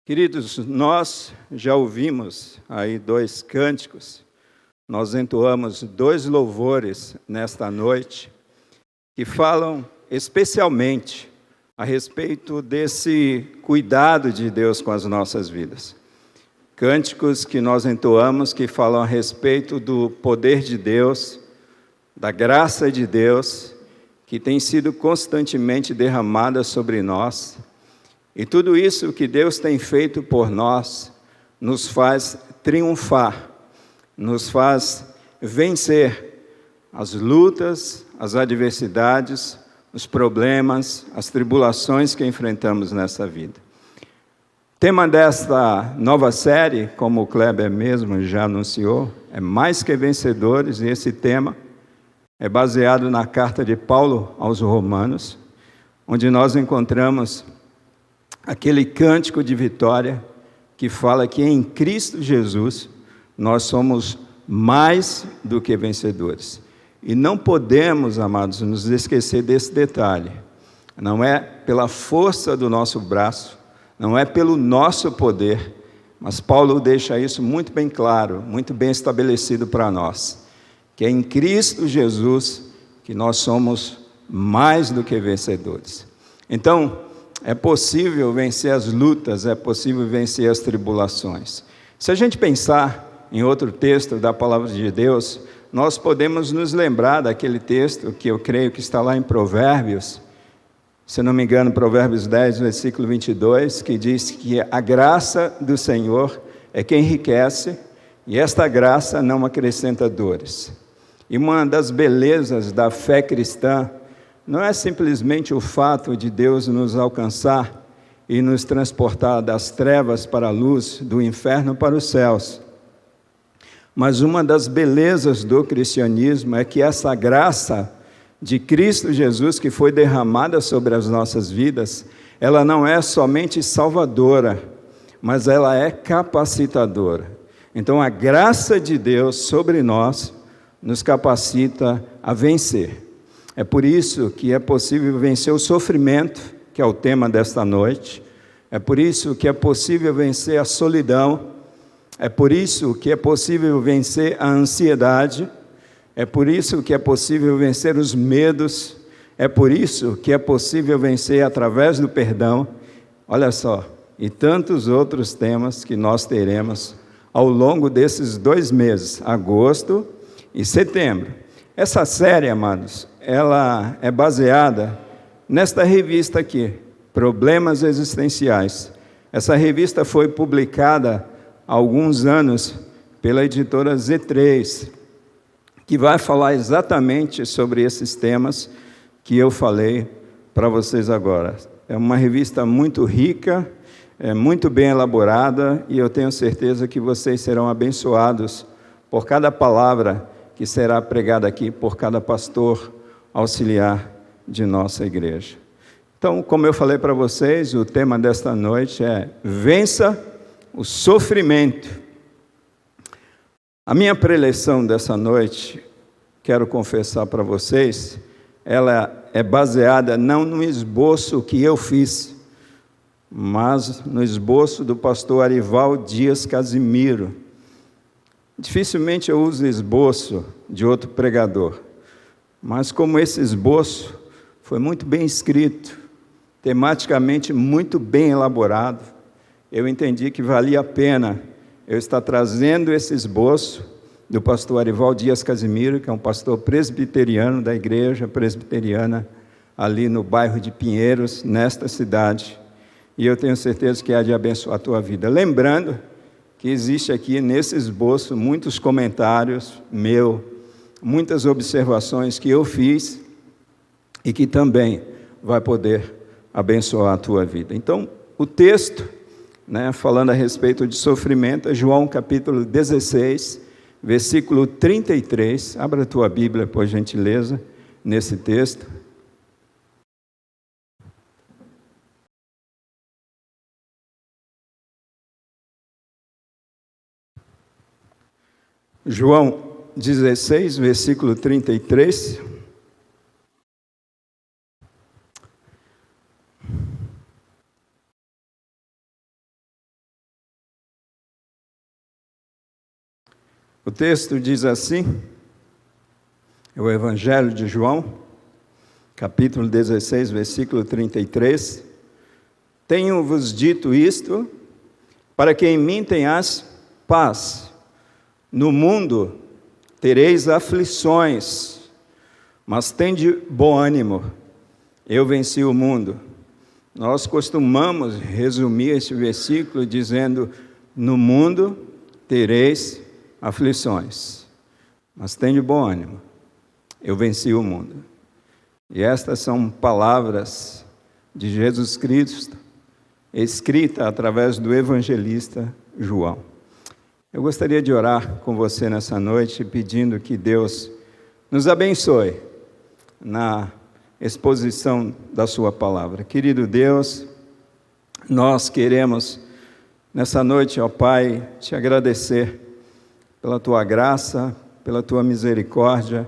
Queridos, nós já ouvimos aí 2 cânticos, nós entoamos 2 louvores nesta noite, que falam especialmente a respeito desse cuidado de Deus com as nossas vidas. Cânticos que nós entoamos que falam a respeito do poder de Deus, da graça de Deus, que tem sido constantemente derramada sobre nós. E tudo isso que Deus tem feito por nós, nos faz triunfar, nos faz vencer as lutas, as adversidades, os problemas, as tribulações que enfrentamos nessa vida. O tema desta nova série, como o Kleber mesmo já anunciou, é Mais que Vencedores, e esse tema é baseado na carta de Paulo aos Romanos, onde nós encontramos aquele cântico de vitória que fala que em Cristo Jesus nós somos mais do que vencedores. E não podemos, amados, nos esquecer desse detalhe. Não é pela força do nosso braço, não é pelo nosso poder, mas Paulo deixa isso muito bem claro, muito bem estabelecido para nós, que é em Cristo Jesus que nós somos mais do que vencedores. Então, é possível vencer as lutas, é possível vencer as tribulações. Se a gente pensar em outro texto da Palavra de Deus, nós podemos nos lembrar daquele texto que eu creio que está lá em Provérbios, se não me engano, Provérbios 10, versículo 22, que diz que a graça do Senhor é que enriquece, e esta graça não acrescenta dores. E uma das belezas da fé cristã não é simplesmente o fato de Deus nos alcançar e nos transportar das trevas para a luz, do inferno para os céus. Mas uma das belezas do cristianismo é que essa graça de Cristo Jesus que foi derramada sobre as nossas vidas, ela não é somente salvadora, mas ela é capacitadora. Então a graça de Deus sobre nós nos capacita a vencer. É por isso que é possível vencer o sofrimento, que é o tema desta noite. É por isso que é possível vencer a solidão. É por isso que é possível vencer a ansiedade. É por isso que é possível vencer os medos. É por isso que é possível vencer através do perdão. Olha só, e tantos outros temas que nós teremos ao longo desses 2 meses, agosto e setembro. Essa série, amados, ela é baseada nesta revista aqui, Problemas Existenciais. Essa revista foi publicada há alguns anos pela editora Z3, que vai falar exatamente sobre esses temas que eu falei para vocês agora. É uma revista muito rica, muito bem elaborada, e eu tenho certeza que vocês serão abençoados por cada palavra que será pregada aqui por cada pastor auxiliar de nossa igreja. Então, como eu falei para vocês, o tema desta noite é Vença o Sofrimento. A minha preleção dessa noite, quero confessar para vocês, ela é baseada não no esboço que eu fiz, mas no esboço do pastor Arival Dias Casimiro. Dificilmente eu uso esboço de outro pregador, mas como esse esboço foi muito bem escrito, tematicamente muito bem elaborado, eu entendi que valia a pena eu estar trazendo esse esboço do pastor Arival Dias Casimiro, que é um pastor presbiteriano da igreja presbiteriana ali no bairro de Pinheiros, nesta cidade, e eu tenho certeza que há de abençoar a tua vida. Lembrando que existe aqui nesse esboço muitos comentários meus, muitas observações que eu fiz e que também vai poder abençoar a tua vida. Então, o texto, falando a respeito de sofrimento, é João capítulo 16, versículo 33. Abra a tua Bíblia, por gentileza, nesse texto. João 16, versículo 33. O texto diz assim, é o Evangelho de João, capítulo 16, versículo 33. Tenho-vos dito isto, para que em mim tenhas paz. No mundo tereis aflições, mas tende bom ânimo, eu venci o mundo. Nós costumamos resumir este versículo dizendo, no mundo tereis aflições, mas tende bom ânimo, eu venci o mundo. E estas são palavras de Jesus Cristo, escrita através do evangelista João. Eu gostaria de orar com você nessa noite, pedindo que Deus nos abençoe na exposição da sua palavra. Querido Deus, nós queremos nessa noite, ó Pai, te agradecer pela tua graça, pela tua misericórdia,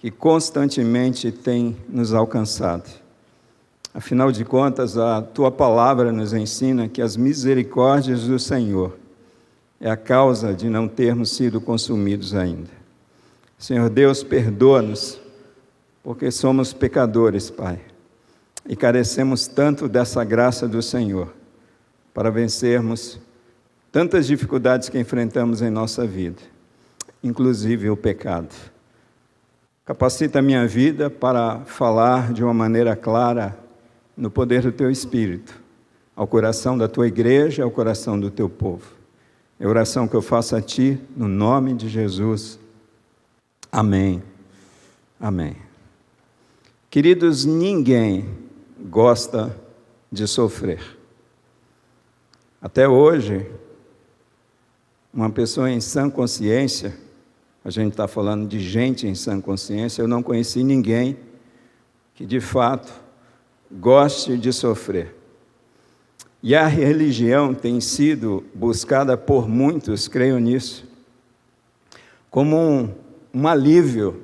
que constantemente tem nos alcançado. Afinal de contas, a tua palavra nos ensina que as misericórdias do Senhor é a causa de não termos sido consumidos ainda. Senhor Deus, perdoa-nos, porque somos pecadores, Pai, e carecemos tanto dessa graça do Senhor para vencermos tantas dificuldades que enfrentamos em nossa vida, inclusive o pecado. Capacita a minha vida para falar de uma maneira clara no poder do Teu Espírito, ao coração da Tua igreja, ao coração do Teu povo. É a oração que eu faço a Ti, no nome de Jesus. Amém. Amém. Queridos, ninguém gosta de sofrer. Até hoje, uma pessoa em sã consciência, a gente está falando de gente em sã consciência, eu não conheci ninguém que de fato goste de sofrer. E a religião tem sido buscada por muitos, creio nisso, como um alívio,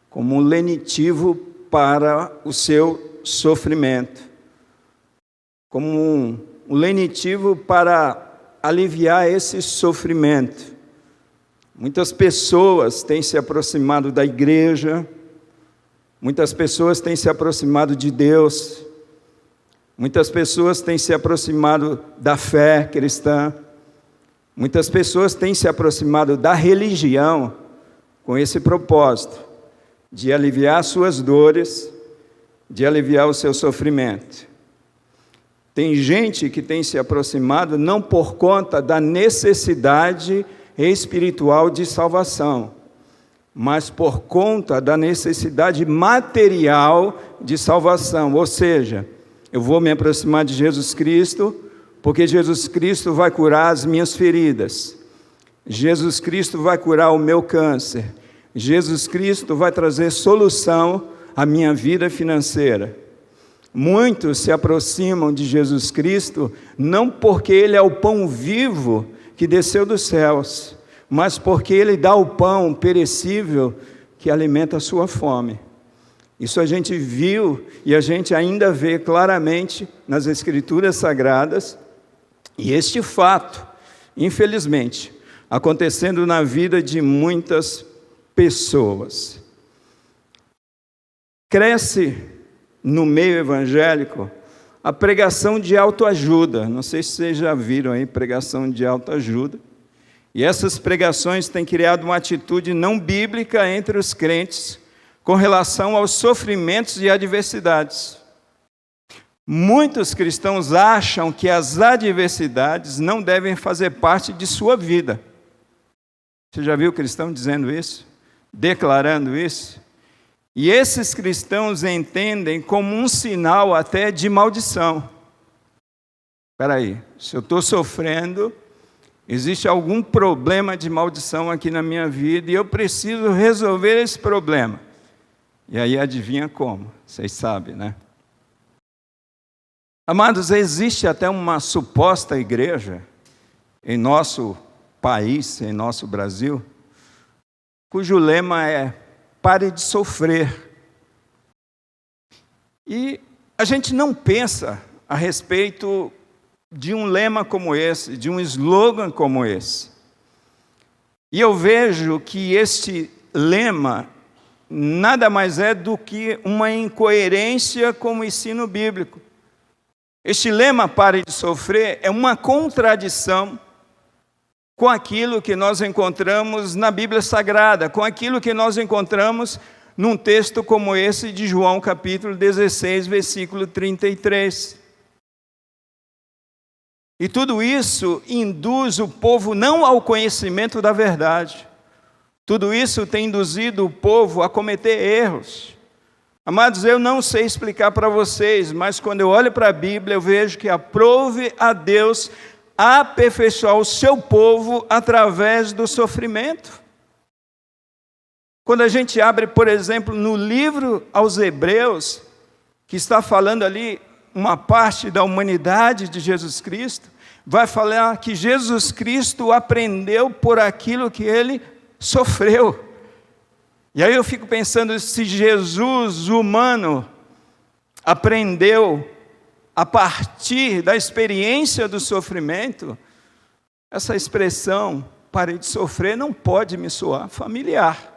como um lenitivo para o seu sofrimento, como um lenitivo para aliviar esse sofrimento. Muitas pessoas têm se aproximado da igreja, muitas pessoas têm se aproximado de Deus, muitas pessoas têm se aproximado da fé cristã, muitas pessoas têm se aproximado da religião com esse propósito de aliviar suas dores, de aliviar o seu sofrimento. Tem gente que tem se aproximado não por conta da necessidade espiritual de salvação, mas por conta da necessidade material de salvação. Ou seja, eu vou me aproximar de Jesus Cristo, porque Jesus Cristo vai curar as minhas feridas. Jesus Cristo vai curar o meu câncer. Jesus Cristo vai trazer solução à minha vida financeira. Muitos se aproximam de Jesus Cristo não porque Ele é o pão vivo que desceu dos céus, mas porque Ele dá o pão perecível que alimenta a sua fome. Isso a gente viu e a gente ainda vê claramente nas Escrituras Sagradas, e este fato, infelizmente, acontecendo na vida de muitas pessoas. Cresce no meio evangélico a pregação de autoajuda. Não sei se vocês já viram aí pregação de autoajuda. E essas pregações têm criado uma atitude não bíblica entre os crentes com relação aos sofrimentos e adversidades. Muitos cristãos acham que as adversidades não devem fazer parte de sua vida. Você já viu cristão dizendo isso? Declarando isso? E esses cristãos entendem como um sinal até de maldição. Espera aí, se eu estou sofrendo, existe algum problema de maldição aqui na minha vida e eu preciso resolver esse problema. E aí adivinha como? Vocês sabem, né? Amados, existe até uma suposta igreja em nosso país, em nosso Brasil, cujo lema é: pare de sofrer. E a gente não pensa a respeito de um lema como esse, de um slogan como esse. E eu vejo que este lema nada mais é do que uma incoerência com o ensino bíblico. Este lema, pare de sofrer, é uma contradição com aquilo que nós encontramos na Bíblia Sagrada, com aquilo que nós encontramos num texto como esse de João capítulo 16, versículo 33. E tudo isso induz o povo não ao conhecimento da verdade. Tudo isso tem induzido o povo a cometer erros. Amados, eu não sei explicar para vocês, mas quando eu olho para a Bíblia, eu vejo que aprove a Deus aperfeiçoar o seu povo através do sofrimento. Quando a gente abre, por exemplo, no livro aos Hebreus, que está falando ali uma parte da humanidade de Jesus Cristo, vai falar que Jesus Cristo aprendeu por aquilo que ele sofreu. E aí eu fico pensando, se Jesus humano aprendeu a partir da experiência do sofrimento, essa expressão, pare de sofrer, não pode me soar familiar.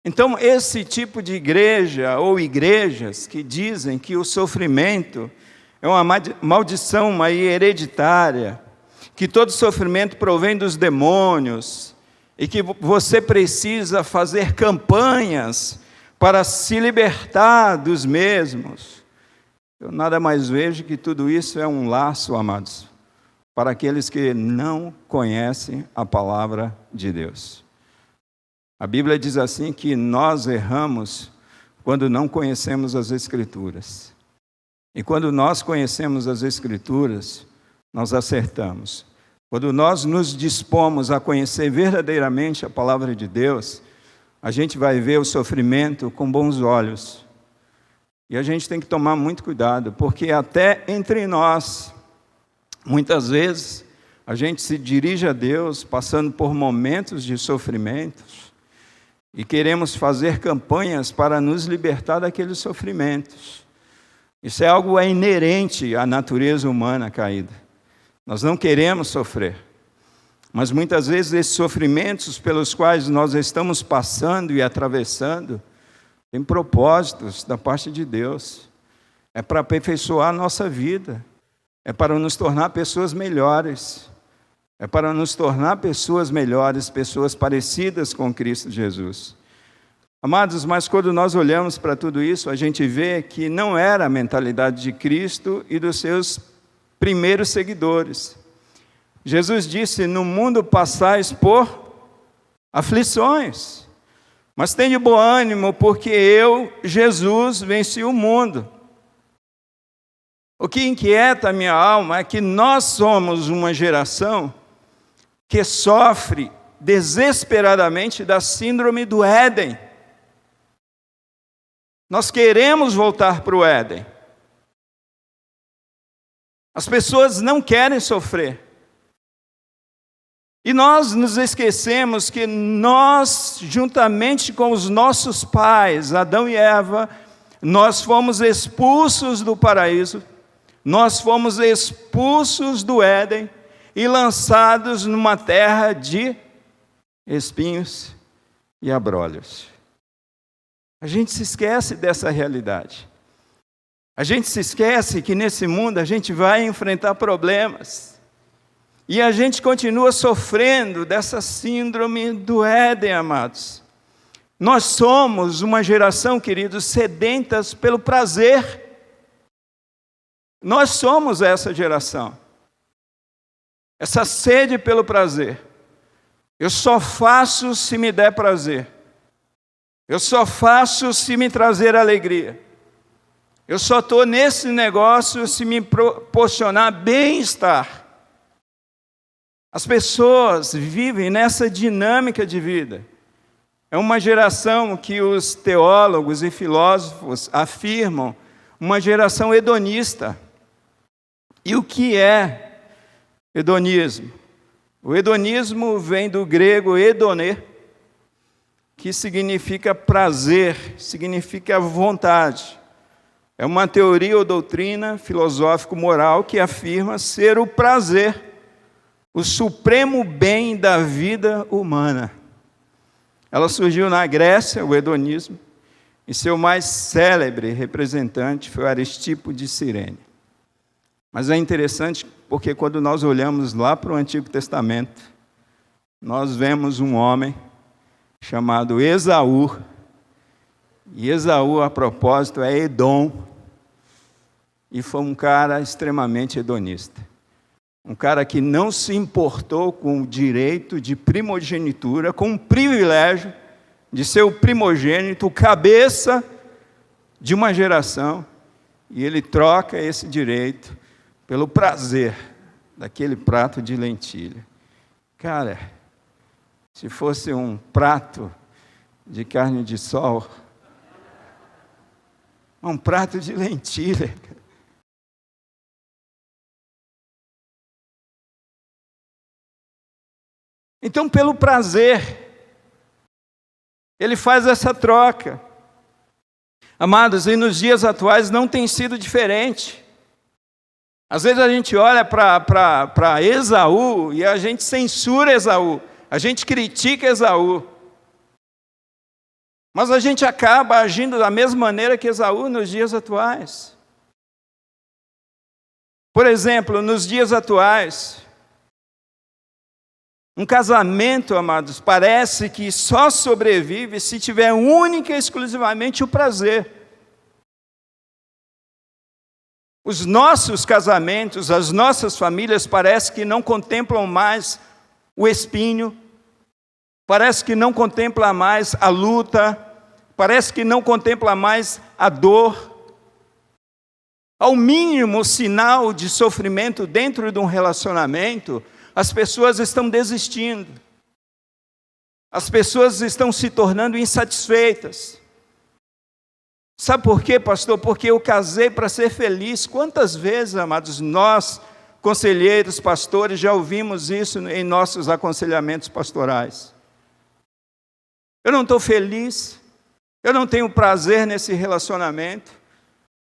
Então, esse tipo de igreja ou igrejas que dizem que o sofrimento é uma maldição, uma hereditária, que todo sofrimento provém dos demônios, e que você precisa fazer campanhas para se libertar dos mesmos. Eu nada mais vejo que tudo isso é um laço, amados, para aqueles que não conhecem a palavra de Deus. A Bíblia diz assim que nós erramos quando não conhecemos as Escrituras. E quando nós conhecemos as Escrituras, nós acertamos. Quando nós nos dispomos a conhecer verdadeiramente a palavra de Deus, a gente vai ver o sofrimento com bons olhos. E a gente tem que tomar muito cuidado, porque até entre nós, muitas vezes, a gente se dirige a Deus passando por momentos de sofrimentos e queremos fazer campanhas para nos libertar daqueles sofrimentos. Isso é algo inerente à natureza humana caída. Nós não queremos sofrer, mas muitas vezes esses sofrimentos pelos quais nós estamos passando e atravessando, têm propósitos da parte de Deus. É para aperfeiçoar a nossa vida, é para nos tornar pessoas melhores, é para nos tornar pessoas melhores, pessoas parecidas com Cristo Jesus. Amados, mas quando nós olhamos para tudo isso, a gente vê que não era a mentalidade de Cristo e dos seus primeiros seguidores. Jesus disse, no mundo passais por aflições, mas tenha bom ânimo, porque eu, Jesus, venci o mundo. O que inquieta a minha alma é que nós somos uma geração que sofre desesperadamente da síndrome do Éden. Nós queremos voltar para o Éden. As pessoas não querem sofrer. E nós nos esquecemos que nós, juntamente com os nossos pais, Adão e Eva, nós fomos expulsos do paraíso, nós fomos expulsos do Éden e lançados numa terra de espinhos e abrolhos. A gente se esquece dessa realidade. A gente se esquece que nesse mundo a gente vai enfrentar problemas. E a gente continua sofrendo dessa síndrome do Éden, amados. Nós somos uma geração, queridos, sedentas pelo prazer. Nós somos essa geração. Essa sede pelo prazer. Eu só faço se me der prazer. Eu só faço se me trazer alegria. Eu só estou nesse negócio se me proporcionar bem-estar. As pessoas vivem nessa dinâmica de vida. É uma geração que os teólogos e filósofos afirmam, uma geração hedonista. E o que é hedonismo? O hedonismo vem do grego hedonê, que significa prazer, significa vontade. É uma teoria ou doutrina filosófico-moral que afirma ser o prazer o supremo bem da vida humana. Ela surgiu na Grécia, o hedonismo, e seu mais célebre representante foi Aristipo de Cirene. Mas é interessante porque quando nós olhamos lá para o Antigo Testamento, nós vemos um homem chamado Esaú, e Esaú, a propósito, é Edom, e foi um cara extremamente hedonista. Um cara que não se importou com o direito de primogenitura, com o privilégio de ser o primogênito, o cabeça de uma geração, e ele troca esse direito pelo prazer daquele prato de lentilha. Cara, se fosse um prato de carne de sol, um prato de lentilha. Então, pelo prazer, ele faz essa troca. Amados, e nos dias atuais não tem sido diferente. Às vezes a gente olha para Esaú e a gente censura Esaú, a gente critica Esaú. Mas a gente acaba agindo da mesma maneira que Esaú nos dias atuais. Por exemplo, nos dias atuais, um casamento, amados, parece que só sobrevive se tiver única e exclusivamente o prazer. Os nossos casamentos, as nossas famílias parece que não contemplam mais o espinho, parece que não contempla mais a luta, parece que não contempla mais a dor. Ao mínimo sinal de sofrimento dentro de um relacionamento, as pessoas estão desistindo. As pessoas estão se tornando insatisfeitas. Sabe por quê, pastor? Porque eu casei para ser feliz. Quantas vezes, amados, nós, conselheiros, pastores, já ouvimos isso em nossos aconselhamentos pastorais. Eu não estou feliz, eu não tenho prazer nesse relacionamento,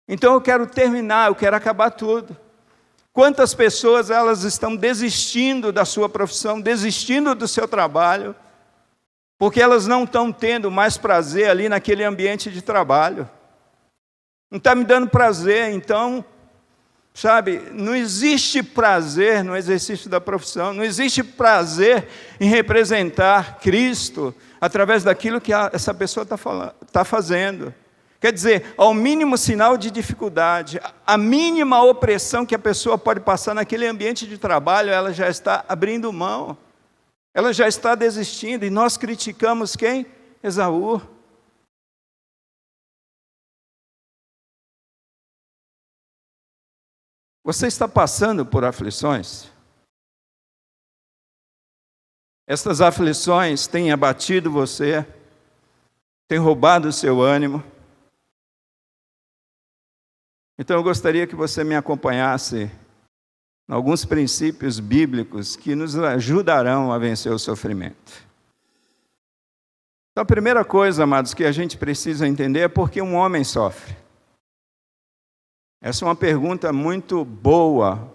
então eu quero terminar, eu quero acabar tudo. Quantas pessoas elas estão desistindo da sua profissão, desistindo do seu trabalho, porque elas não estão tendo mais prazer ali naquele ambiente de trabalho. Não está me dando prazer, então, sabe, não existe prazer no exercício da profissão, não existe prazer em representar Cristo através daquilo que essa pessoa está fazendo. Quer dizer, ao mínimo sinal de dificuldade, a mínima opressão que a pessoa pode passar naquele ambiente de trabalho, ela já está abrindo mão, ela já está desistindo, e nós criticamos quem? Esaú. Você está passando por aflições? Estas aflições têm abatido você, têm roubado o seu ânimo. Então eu gostaria que você me acompanhasse em alguns princípios bíblicos que nos ajudarão a vencer o sofrimento. Então a primeira coisa, amados, que a gente precisa entender é por que um homem sofre. Essa é uma pergunta muito boa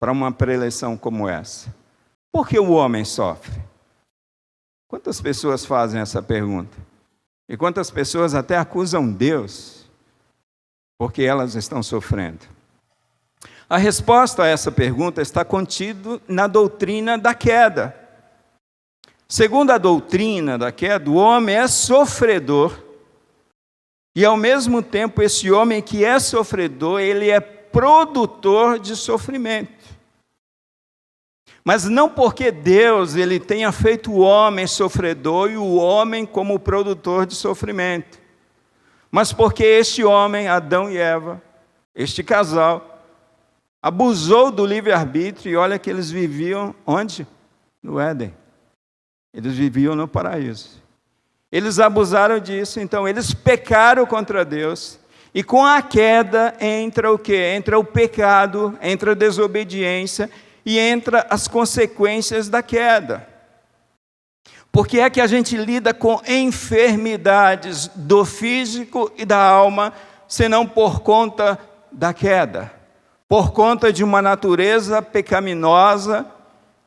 para uma preleção como essa. Por que o homem sofre? Quantas pessoas fazem essa pergunta? E quantas pessoas até acusam Deus porque elas estão sofrendo? A resposta a essa pergunta está contida na doutrina da queda. Segundo a doutrina da queda, o homem é sofredor, e ao mesmo tempo esse homem que é sofredor, ele é produtor de sofrimento. Mas não porque Deus ele tenha feito o homem sofredor e o homem como produtor de sofrimento, mas porque este homem, Adão e Eva, este casal, abusou do livre-arbítrio, e olha que eles viviam onde? No Éden. Eles viviam no paraíso. Eles abusaram disso, então eles pecaram contra Deus, e com a queda entra o quê? Entra o pecado, entra a desobediência, e entra as consequências da queda. Por que é que a gente lida com enfermidades do físico e da alma, senão por conta da queda? Por conta de uma natureza pecaminosa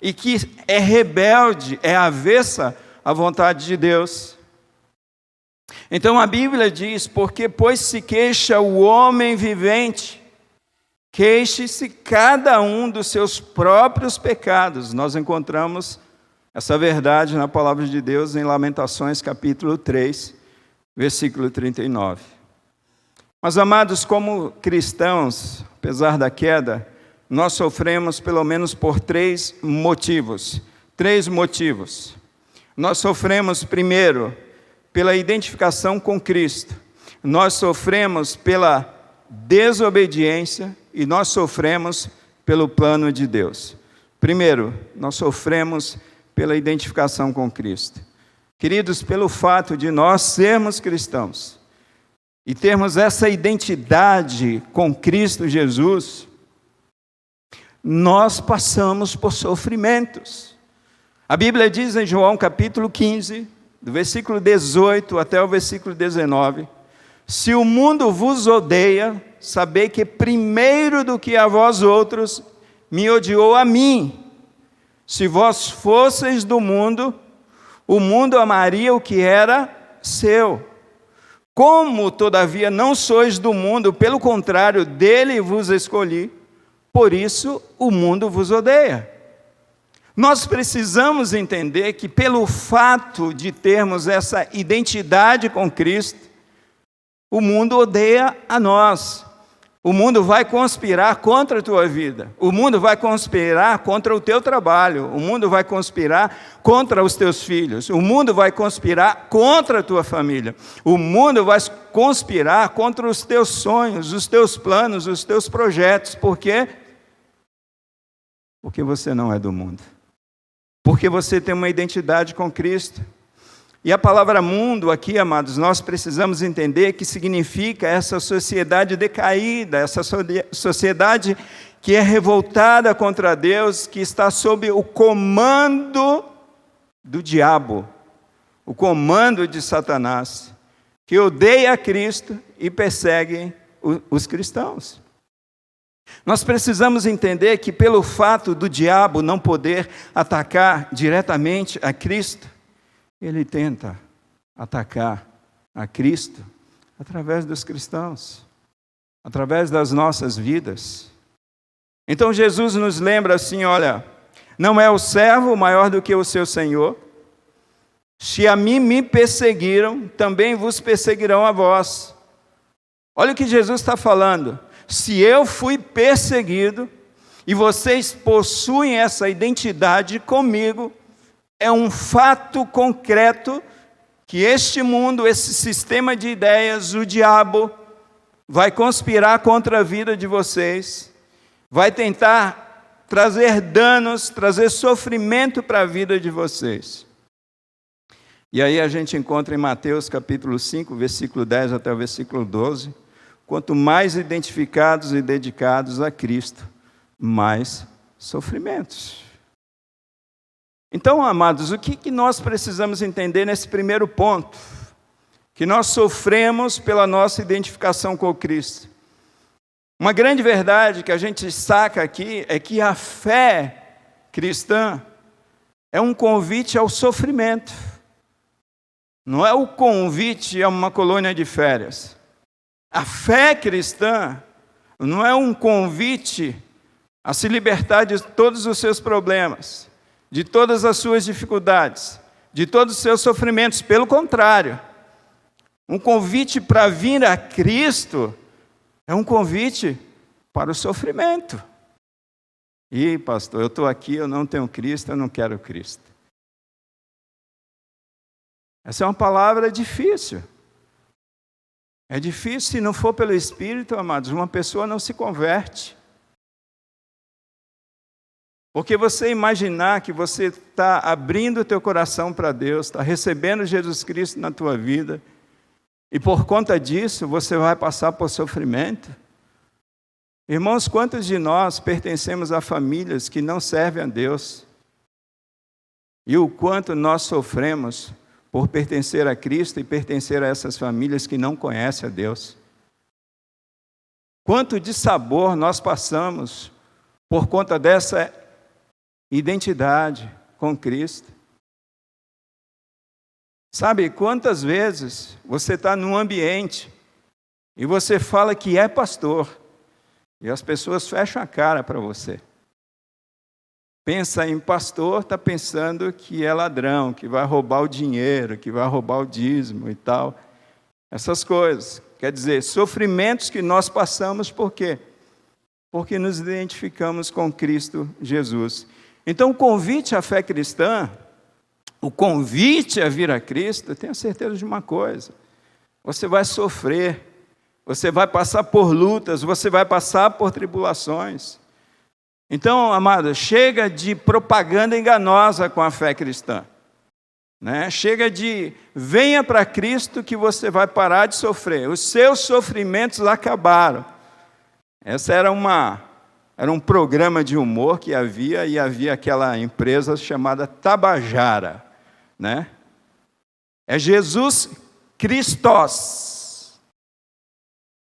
e que é rebelde, é avessa à vontade de Deus. Então a Bíblia diz: porque pois se queixa o homem vivente, queixe-se cada um dos seus próprios pecados. Nós encontramos essa verdade na palavra de Deus em Lamentações capítulo 3, versículo 39. Mas, amados, como cristãos, apesar da queda, nós sofremos pelo menos por três motivos. Nós sofremos, primeiro, pela identificação com Cristo. Nós sofremos pela desobediência e nós sofremos pelo plano de Deus. Primeiro, nós sofremos pela identificação com Cristo. Queridos, pelo fato de nós sermos cristãos e termos essa identidade com Cristo Jesus, nós passamos por sofrimentos. A Bíblia diz em João capítulo 15, do versículo 18 até o versículo 19, se o mundo vos odeia, sabei que primeiro do que a vós outros, me odiou a mim. Se vós fosseis do mundo, o mundo amaria o que era seu. Como, todavia, não sois do mundo, pelo contrário, dele vos escolhi, por isso o mundo vos odeia. Nós precisamos entender que pelo fato de termos essa identidade com Cristo, o mundo odeia a nós. O mundo vai conspirar contra a tua vida. O mundo vai conspirar contra o teu trabalho. O mundo vai conspirar contra os teus filhos. O mundo vai conspirar contra a tua família. O mundo vai conspirar contra os teus sonhos, os teus planos, os teus projetos. Por quê? Porque você não é do mundo. Porque você tem uma identidade com Cristo. E a palavra mundo aqui, amados, nós precisamos entender que significa essa sociedade decaída, essa sociedade que é revoltada contra Deus, que está sob o comando do diabo, o comando de Satanás, que odeia a Cristo e persegue os cristãos. Nós precisamos entender que pelo fato do diabo não poder atacar diretamente a Cristo, ele tenta atacar a Cristo através dos cristãos, através das nossas vidas. Então Jesus nos lembra assim, olha, não é o servo maior do que o seu Senhor? Se a mim me perseguiram, também vos perseguirão a vós. Olha o que Jesus está falando. Se eu fui perseguido e vocês possuem essa identidade comigo, é um fato concreto que este mundo, esse sistema de ideias, o diabo, vai conspirar contra a vida de vocês, vai tentar trazer danos, trazer sofrimento para a vida de vocês. E aí a gente encontra em Mateus capítulo 5, versículo 10 até o versículo 12, quanto mais identificados e dedicados a Cristo, mais sofrimentos. Então, amados, o que nós precisamos entender nesse primeiro ponto? Que nós sofremos pela nossa identificação com Cristo. Uma grande verdade que a gente saca aqui é que a fé cristã é um convite ao sofrimento. Não é o convite a uma colônia de férias. A fé cristã não é um convite a se libertar de todos os seus problemas, de todas as suas dificuldades, de todos os seus sofrimentos. Pelo contrário, um convite para vir a Cristo é um convite para o sofrimento. E pastor, eu estou aqui, eu não tenho Cristo, eu não quero Cristo. Essa é uma palavra difícil. É difícil, se não for pelo Espírito, amados, uma pessoa não se converte. Porque você imaginar que você está abrindo o teu coração para Deus, está recebendo Jesus Cristo na tua vida, e por conta disso você vai passar por sofrimento. Irmãos, quantos de nós pertencemos a famílias que não servem a Deus? E o quanto nós sofremos por pertencer a Cristo e pertencer a essas famílias que não conhecem a Deus? Quanto de sabor nós passamos por conta dessa identidade com Cristo. Sabe, quantas vezes você está num ambiente e você fala que é pastor, e as pessoas fecham a cara para você. Pensa em pastor, está pensando que é ladrão, que vai roubar o dinheiro, que vai roubar o dízimo e tal. Essas coisas. Quer dizer, sofrimentos que nós passamos, por quê? Porque nos identificamos com Cristo Jesus. Então, o convite à fé cristã, o convite a vir a Cristo, tenha certeza de uma coisa: você vai sofrer, você vai passar por lutas, você vai passar por tribulações. Então, amado, chega de propaganda enganosa com a fé cristã. Né? Chega de venha para Cristo que você vai parar de sofrer. Os seus sofrimentos acabaram. Essa era um programa de humor que havia, e havia aquela empresa chamada Tabajara. Né? É Jesus Christos.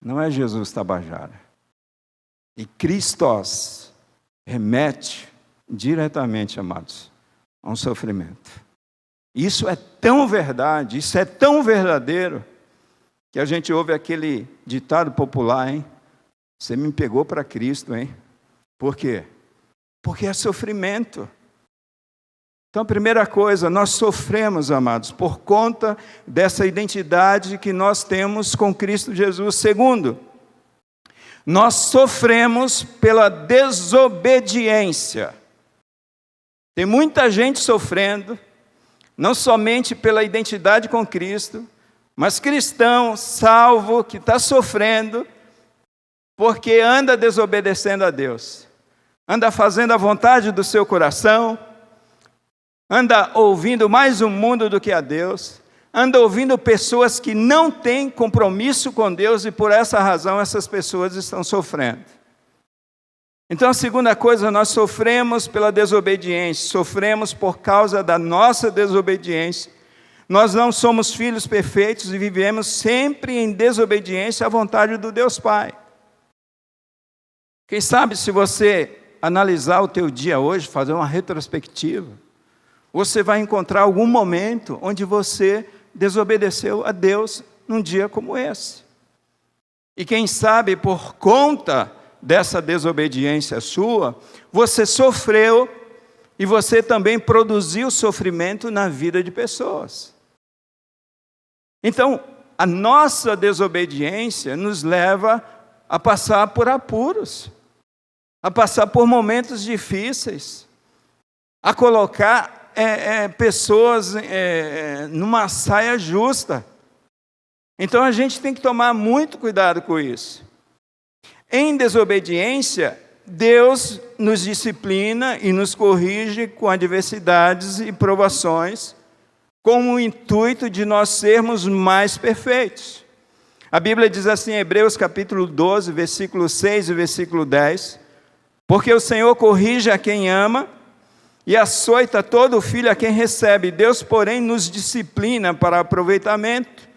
Não é Jesus Tabajara. E Christos remete diretamente, amados, a um sofrimento. Isso é tão verdade, isso é tão verdadeiro, que a gente ouve aquele ditado popular, hein? Você me pegou para Cristo, hein? Por quê? Porque é sofrimento. Então, a primeira coisa, nós sofremos, amados, por conta dessa identidade que nós temos com Cristo Jesus. Segundo, nós sofremos pela desobediência. Tem muita gente sofrendo, não somente pela identidade com Cristo, mas cristão, salvo, que está sofrendo, porque anda desobedecendo a Deus, anda fazendo a vontade do seu coração, anda ouvindo mais o mundo do que a Deus, anda ouvindo pessoas que não têm compromisso com Deus, e por essa razão essas pessoas estão sofrendo. Então, a segunda coisa, nós sofremos pela desobediência, sofremos por causa da nossa desobediência. Nós não somos filhos perfeitos e vivemos sempre em desobediência à vontade do Deus Pai. Quem sabe, se você analisar o teu dia hoje, fazer uma retrospectiva, você vai encontrar algum momento onde você desobedeceu a Deus num dia como esse. E quem sabe, por conta dessa desobediência sua, você sofreu e você também produziu sofrimento na vida de pessoas. Então, a nossa desobediência nos leva a passar por apuros, a passar por momentos difíceis, a colocar pessoas numa saia justa. Então a gente tem que tomar muito cuidado com isso. Em desobediência, Deus nos disciplina e nos corrige com adversidades e provações, com o intuito de nós sermos mais perfeitos. A Bíblia diz assim em Hebreus capítulo 12, versículo 6 e versículo 10, porque o Senhor corrige a quem ama, e açoita todo filho a quem recebe. Deus, porém, nos disciplina para aproveitamento,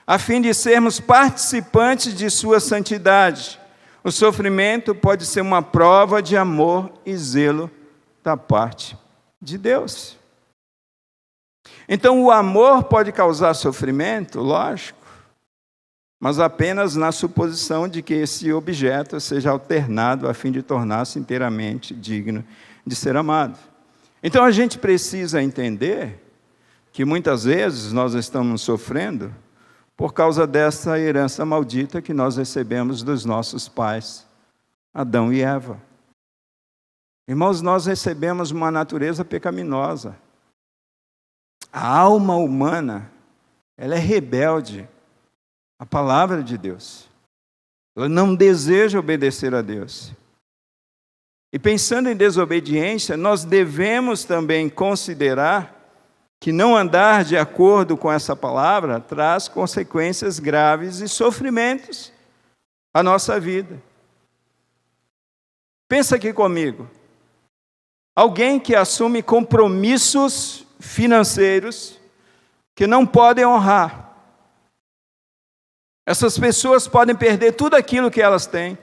a fim de sermos participantes de sua santidade. O sofrimento pode ser uma prova de amor e zelo da parte de Deus. Então, o amor pode causar sofrimento, lógico, mas apenas na suposição de que esse objeto seja alternado a fim de tornar-se inteiramente digno de ser amado. Então a gente precisa entender que muitas vezes nós estamos sofrendo por causa dessa herança maldita que nós recebemos dos nossos pais, Adão e Eva. Irmãos, nós recebemos uma natureza pecaminosa. A alma humana, ela é rebelde à palavra de Deus. Ela não deseja obedecer a Deus. E pensando em desobediência, nós devemos também considerar que não andar de acordo com essa palavra traz consequências graves e sofrimentos à nossa vida. Pensa aqui comigo. Alguém que assume compromissos financeiros que não podem honrar. Essas pessoas podem perder tudo aquilo que elas têm,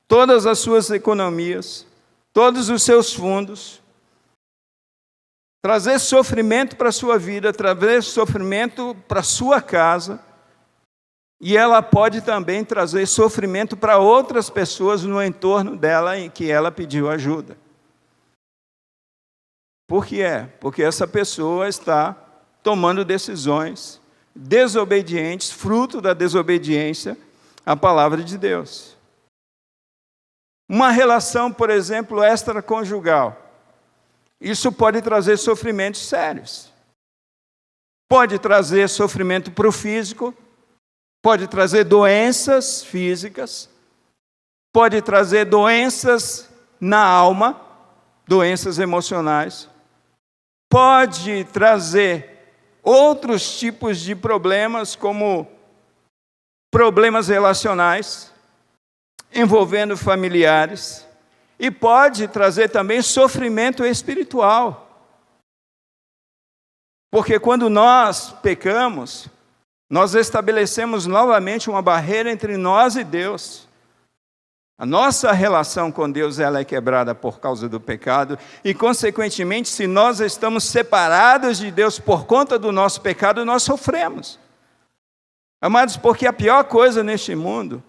todas as suas economias, todos os seus fundos, trazer sofrimento para a sua vida, trazer sofrimento para a sua casa, e ela pode também trazer sofrimento para outras pessoas no entorno dela em que ela pediu ajuda. Por que é? Porque essa pessoa está tomando decisões desobedientes, fruto da desobediência à palavra de Deus. Uma relação, por exemplo, extraconjugal. Isso pode trazer sofrimentos sérios. Pode trazer sofrimento para o físico, pode trazer doenças físicas, pode trazer doenças na alma, doenças emocionais, pode trazer outros tipos de problemas, como problemas relacionais, envolvendo familiares, e pode trazer também sofrimento espiritual. Porque quando nós pecamos, nós estabelecemos novamente uma barreira entre nós e Deus. A nossa relação com Deus, ela é quebrada por causa do pecado, e consequentemente, se nós estamos separados de Deus por conta do nosso pecado, nós sofremos. Amados, porque a pior coisa neste mundo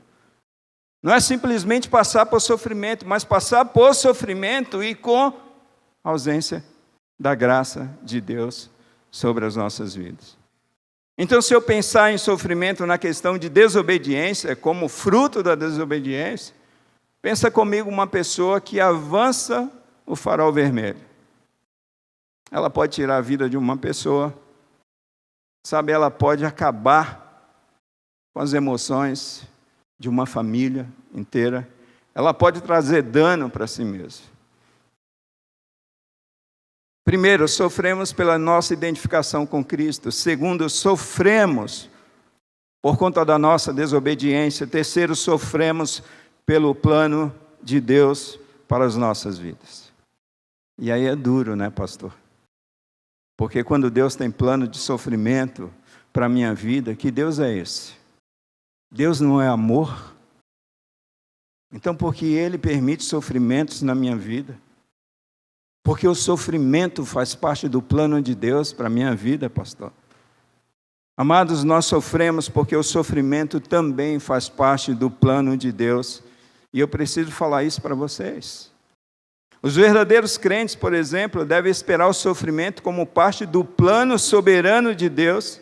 não é simplesmente passar por sofrimento, mas passar por sofrimento e com ausência da graça de Deus sobre as nossas vidas. Então, se eu pensar em sofrimento na questão de desobediência, como fruto da desobediência, pensa comigo uma pessoa que avança o farol vermelho. Ela pode tirar a vida de uma pessoa, sabe, ela pode acabar com as emoções de uma família inteira, ela pode trazer dano para si mesma. Primeiro, sofremos pela nossa identificação com Cristo. Segundo, sofremos por conta da nossa desobediência. Terceiro, sofremos pelo plano de Deus para as nossas vidas. E aí é duro, né, pastor? Porque quando Deus tem plano de sofrimento para a minha vida, que Deus é esse? Deus não é amor? Então, por que Ele permite sofrimentos na minha vida? Porque o sofrimento faz parte do plano de Deus para a minha vida, pastor. Amados, nós sofremos porque o sofrimento também faz parte do plano de Deus. E eu preciso falar isso para vocês. Os verdadeiros crentes, por exemplo, devem esperar o sofrimento como parte do plano soberano de Deus,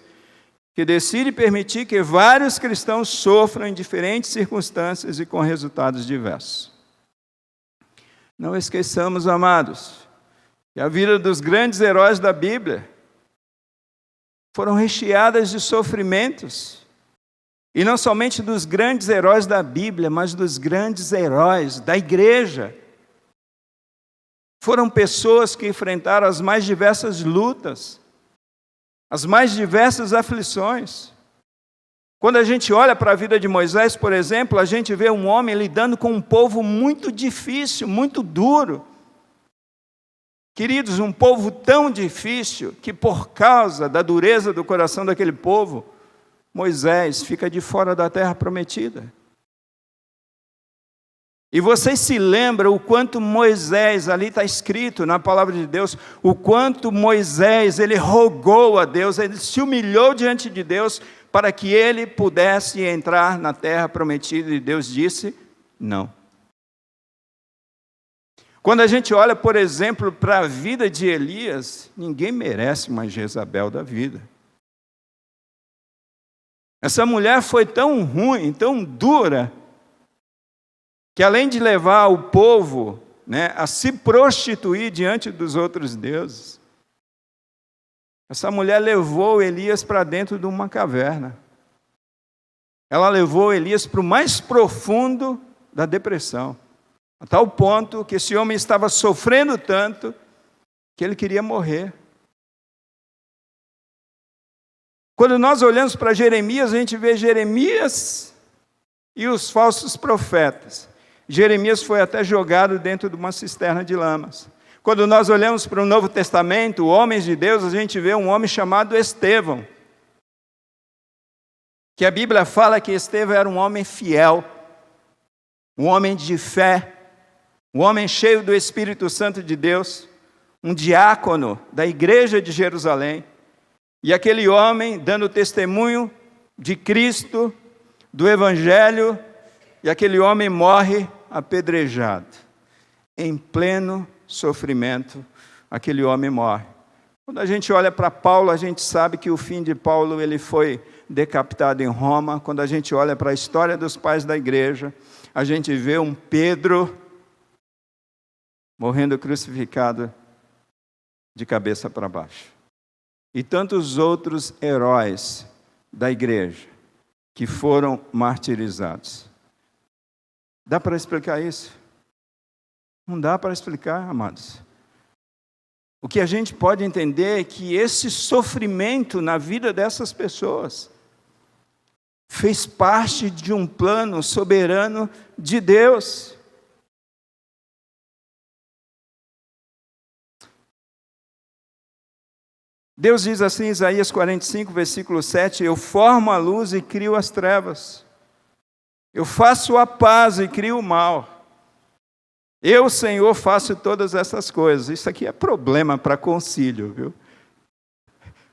que decide permitir que vários cristãos sofram em diferentes circunstâncias e com resultados diversos. Não esqueçamos, amados, que a vida dos grandes heróis da Bíblia foram recheadas de sofrimentos. E não somente dos grandes heróis da Bíblia, mas dos grandes heróis da igreja. Foram pessoas que enfrentaram as mais diversas lutas, as mais diversas aflições. Quando a gente olha para a vida de Moisés, por exemplo, a gente vê um homem lidando com um povo muito difícil, muito duro. Queridos, um povo tão difícil que por causa da dureza do coração daquele povo, Moisés fica de fora da terra prometida. E vocês se lembram o quanto Moisés, ali está escrito na palavra de Deus, o quanto Moisés, ele rogou a Deus, ele se humilhou diante de Deus para que ele pudesse entrar na terra prometida, e Deus disse, não. Quando a gente olha, por exemplo, para a vida de Elias, ninguém merece uma Jezabel da vida. Essa mulher foi tão ruim, tão dura, que além de levar o povo, a se prostituir diante dos outros deuses, essa mulher levou Elias para dentro de uma caverna. Ela levou Elias para o mais profundo da depressão, a tal ponto que esse homem estava sofrendo tanto que ele queria morrer. Quando nós olhamos para Jeremias, a gente vê Jeremias e os falsos profetas. Jeremias foi até jogado dentro de uma cisterna de lamas. Quando nós olhamos para o Novo Testamento, homens de Deus, a gente vê um homem chamado Estevão, que a Bíblia fala que Estevão era um homem fiel, um homem de fé, um homem cheio do Espírito Santo de Deus, um diácono da igreja de Jerusalém, e aquele homem dando testemunho de Cristo, do Evangelho, e aquele homem morre apedrejado. Em pleno sofrimento, aquele homem morre. Quando a gente olha para Paulo, a gente sabe que o fim de Paulo, ele foi decapitado em Roma. Quando a gente olha para a história dos pais da igreja, a gente vê um Pedro morrendo crucificado de cabeça para baixo. E tantos outros heróis da igreja que foram martirizados. Dá para explicar isso? Não dá para explicar, amados. O que a gente pode entender é que esse sofrimento na vida dessas pessoas fez parte de um plano soberano de Deus. Deus diz assim em Isaías 45, versículo 7, eu formo a luz e crio as trevas. Eu faço a paz e crio o mal. Eu, Senhor, faço todas essas coisas. Isso aqui é problema para concílio, viu?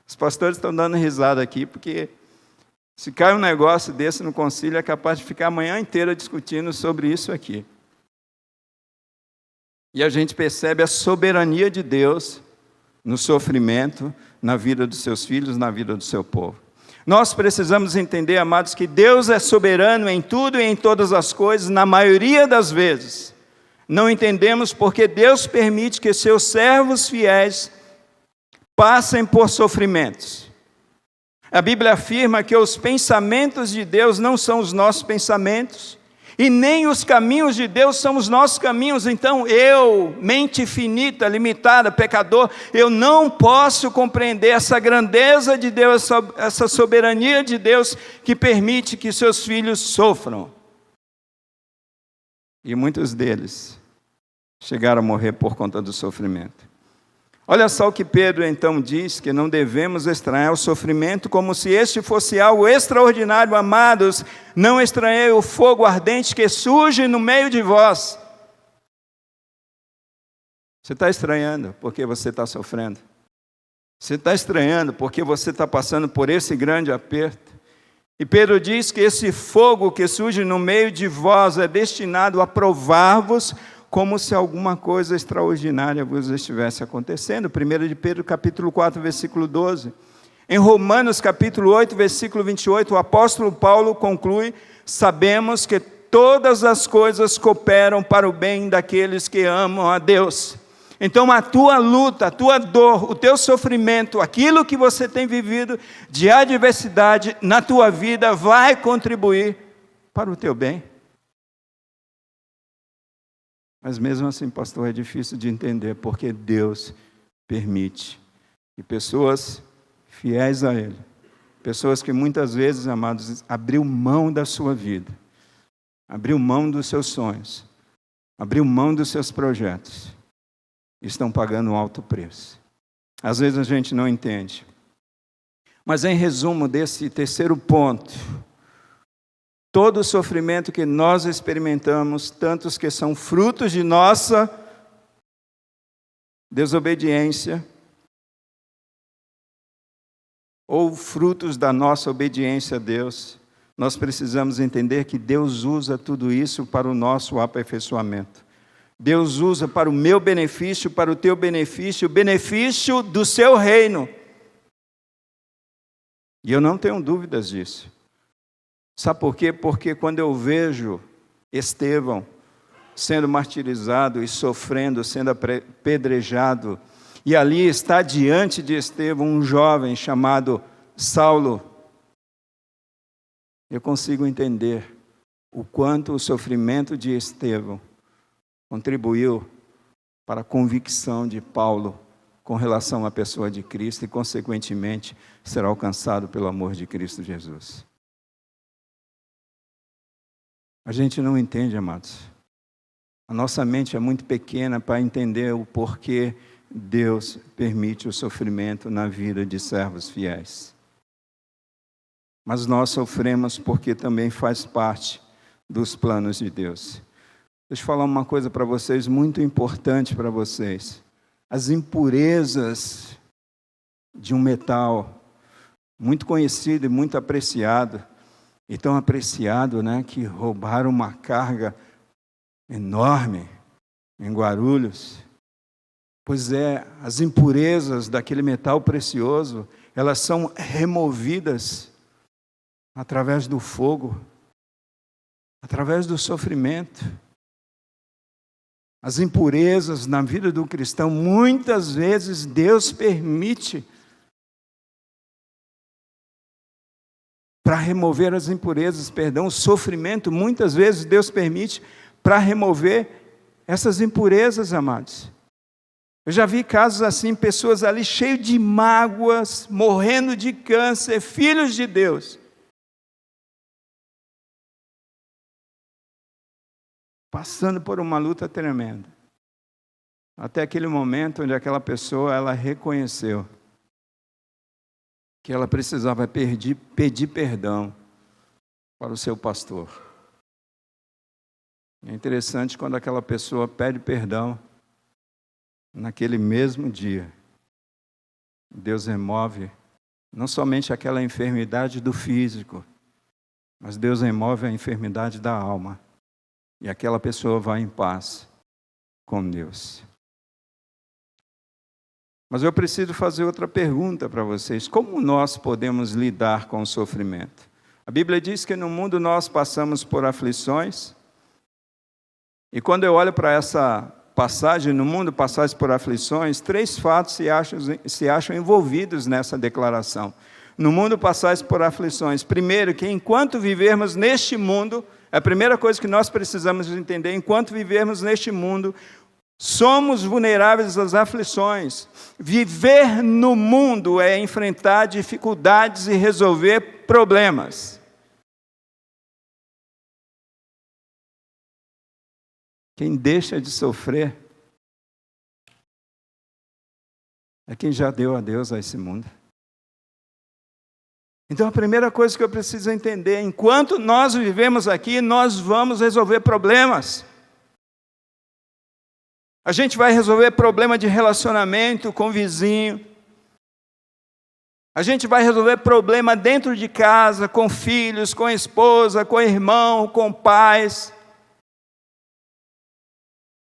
Os pastores estão dando risada aqui, porque se cai um negócio desse no concílio, é capaz de ficar a manhã inteira discutindo sobre isso aqui. E a gente percebe a soberania de Deus no sofrimento, na vida dos seus filhos, na vida do seu povo. Nós precisamos entender, amados, que Deus é soberano em tudo e em todas as coisas, na maioria das vezes. Não entendemos porque Deus permite que seus servos fiéis passem por sofrimentos. A Bíblia afirma que os pensamentos de Deus não são os nossos pensamentos, e nem os caminhos de Deus são os nossos caminhos. Então eu, mente finita, limitada, pecador, eu não posso compreender essa grandeza de Deus, essa soberania de Deus que permite que seus filhos sofram. E muitos deles chegaram a morrer por conta do sofrimento. Olha só o que Pedro então diz, que não devemos estranhar o sofrimento como se este fosse algo extraordinário. Amados, não estranhei o fogo ardente que surge no meio de vós. Você está estranhando porque você está sofrendo. Você está estranhando porque você está passando por esse grande aperto. E Pedro diz que esse fogo que surge no meio de vós é destinado a provar-vos como se alguma coisa extraordinária vos estivesse acontecendo. 1 de Pedro, capítulo 4, versículo 12. Em Romanos, capítulo 8, versículo 28, o apóstolo Paulo conclui, sabemos que todas as coisas cooperam para o bem daqueles que amam a Deus. Então a tua luta, a tua dor, o teu sofrimento, aquilo que você tem vivido de adversidade na tua vida vai contribuir para o teu bem. Mas mesmo assim, pastor, é difícil de entender, porque Deus permite que pessoas fiéis a Ele, pessoas que muitas vezes, amados, abriu mão da sua vida, abriu mão dos seus sonhos, abriu mão dos seus projetos, estão pagando um alto preço. Às vezes a gente não entende. Mas em resumo desse terceiro ponto, todo o sofrimento que nós experimentamos, tantos que são frutos de nossa desobediência, ou frutos da nossa obediência a Deus, nós precisamos entender que Deus usa tudo isso para o nosso aperfeiçoamento. Deus usa para o meu benefício, para o teu benefício, o benefício do seu reino. E eu não tenho dúvidas disso. Sabe por quê? Porque quando eu vejo Estevão sendo martirizado e sofrendo, sendo apedrejado, e ali está diante de Estevão um jovem chamado Saulo, eu consigo entender o quanto o sofrimento de Estevão contribuiu para a convicção de Paulo com relação à pessoa de Cristo e, consequentemente, será alcançado pelo amor de Cristo Jesus. A gente não entende, amados. A nossa mente é muito pequena para entender o porquê Deus permite o sofrimento na vida de servos fiéis. Mas nós sofremos porque também faz parte dos planos de Deus. Deixa eu falar uma coisa para vocês, muito importante para vocês. as impurezas de um metal muito conhecido e muito apreciado, e tão apreciado, né, que roubaram uma carga enorme em Guarulhos. Pois é, as impurezas daquele metal precioso, elas são removidas através do fogo, através do sofrimento. As impurezas na vida do cristão, muitas vezes Deus permite para remover as impurezas, o sofrimento, muitas vezes Deus permite para remover essas impurezas, amados. Eu já vi casos assim, pessoas ali cheias de mágoas, morrendo de câncer, filhos de Deus. Passando por uma luta tremenda. Até aquele momento onde aquela pessoa, ela reconheceu que ela precisava pedir perdão para o seu pastor. É interessante quando aquela pessoa pede perdão, naquele mesmo dia, Deus remove não somente aquela enfermidade do físico, mas Deus remove a enfermidade da alma. E aquela pessoa vai em paz com Deus. Mas eu preciso fazer outra pergunta para vocês. Como nós podemos lidar com o sofrimento? A Bíblia diz que no mundo nós passamos por aflições. E quando eu olho para essa passagem, no mundo passais por aflições, 3 fatos se acham envolvidos nessa declaração. No mundo passais por aflições. Primeiro, que enquanto vivermos neste mundo, a primeira coisa que nós precisamos entender, enquanto vivermos neste mundo, somos vulneráveis às aflições. Viver no mundo é enfrentar dificuldades e resolver problemas. Quem deixa de sofrer é quem já deu adeus a esse mundo. Então a primeira coisa que eu preciso entender, enquanto nós vivemos aqui, nós vamos resolver problemas. A gente vai resolver problema de relacionamento com o vizinho. A gente vai resolver problema dentro de casa, com filhos, com esposa, com irmão, com pais.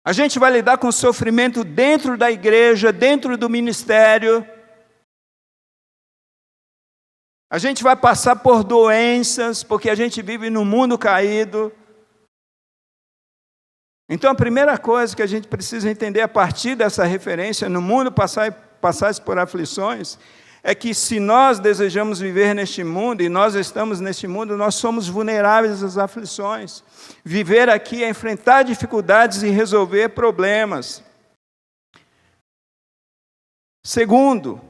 A gente vai lidar com sofrimento dentro da igreja, dentro do ministério. A gente vai passar por doenças, porque a gente vive num mundo caído. Então a primeira coisa que a gente precisa entender a partir dessa referência, no mundo passais por aflições, é que se nós desejamos viver neste mundo, e nós estamos neste mundo, nós somos vulneráveis às aflições. Viver aqui é enfrentar dificuldades e resolver problemas. Segundo,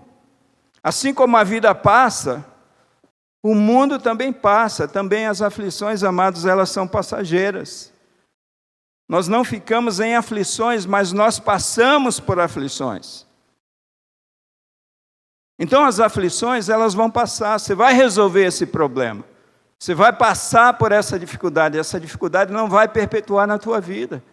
assim como a vida passa, o mundo também passa, também as aflições, amados, elas são passageiras. Nós não ficamos em aflições, mas nós passamos por aflições. Então as aflições, elas vão passar, você vai resolver esse problema. Você vai passar por essa dificuldade não vai perpetuar na tua vida.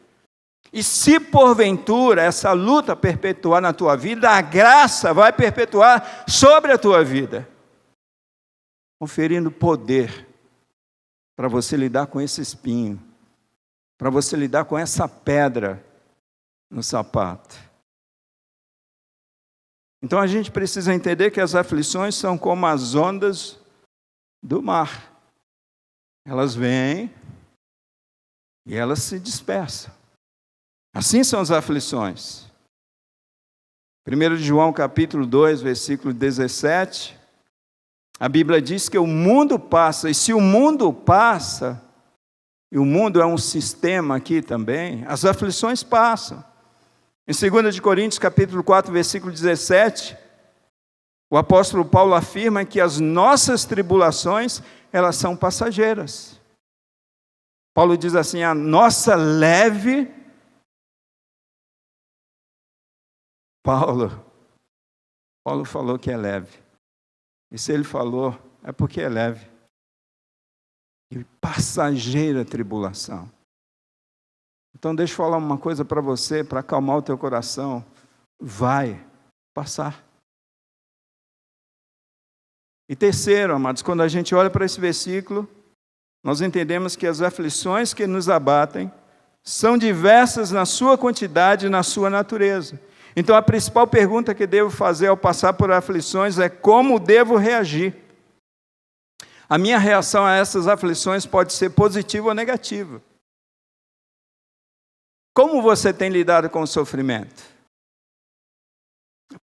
E se porventura essa luta perpetuar na tua vida, a graça vai perpetuar sobre a tua vida, conferindo poder para você lidar com esse espinho, para você lidar com essa pedra no sapato. Então a gente precisa entender que as aflições são como as ondas do mar. Elas vêm e elas se dispersam. Assim são as aflições. 1 João capítulo 2, versículo 17, a Bíblia diz que o mundo passa, e se o mundo passa, e o mundo é um sistema aqui também, as aflições passam. Em 2 Coríntios capítulo 4, versículo 17, o apóstolo Paulo afirma que as nossas tribulações, elas são passageiras. Paulo diz assim, a nossa leve... Paulo falou que é leve. E se ele falou, é porque é leve. E passageira tribulação. Então deixa eu falar uma coisa para você, para acalmar o teu coração. vai passar. E terceiro, amados, quando a gente olha para esse versículo, nós entendemos que as aflições que nos abatem são diversas na sua quantidade e na sua natureza. Então a principal pergunta que devo fazer ao passar por aflições é como devo reagir. A minha reação a essas aflições pode ser positiva ou negativa. Como você tem lidado com o sofrimento?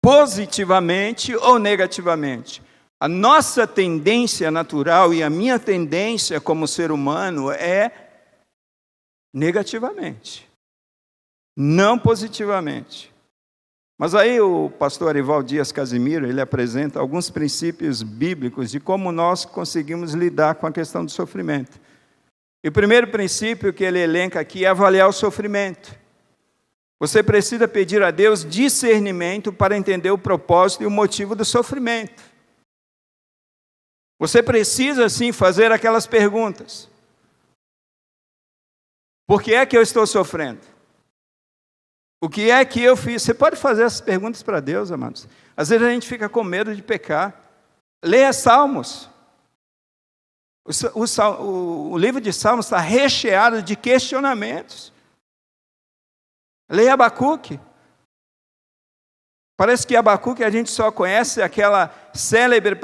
Positivamente ou negativamente? A nossa tendência natural e a minha tendência como ser humano é negativamente, não positivamente. Mas aí o pastor Arival Dias Casimiro, ele apresenta alguns princípios bíblicos de como nós conseguimos lidar com a questão do sofrimento. E o primeiro princípio que ele elenca aqui é avaliar o sofrimento. Você precisa pedir a Deus discernimento para entender o propósito e o motivo do sofrimento. Você precisa, sim, fazer aquelas perguntas. Por que é que eu estou sofrendo? O que é que eu fiz? Você pode fazer essas perguntas para Deus, amados. Às vezes a gente fica com medo de pecar. Leia Salmos. O livro de Salmos está recheado de questionamentos. Leia Abacuque. Parece que Abacuque a gente só conhece aquela célebre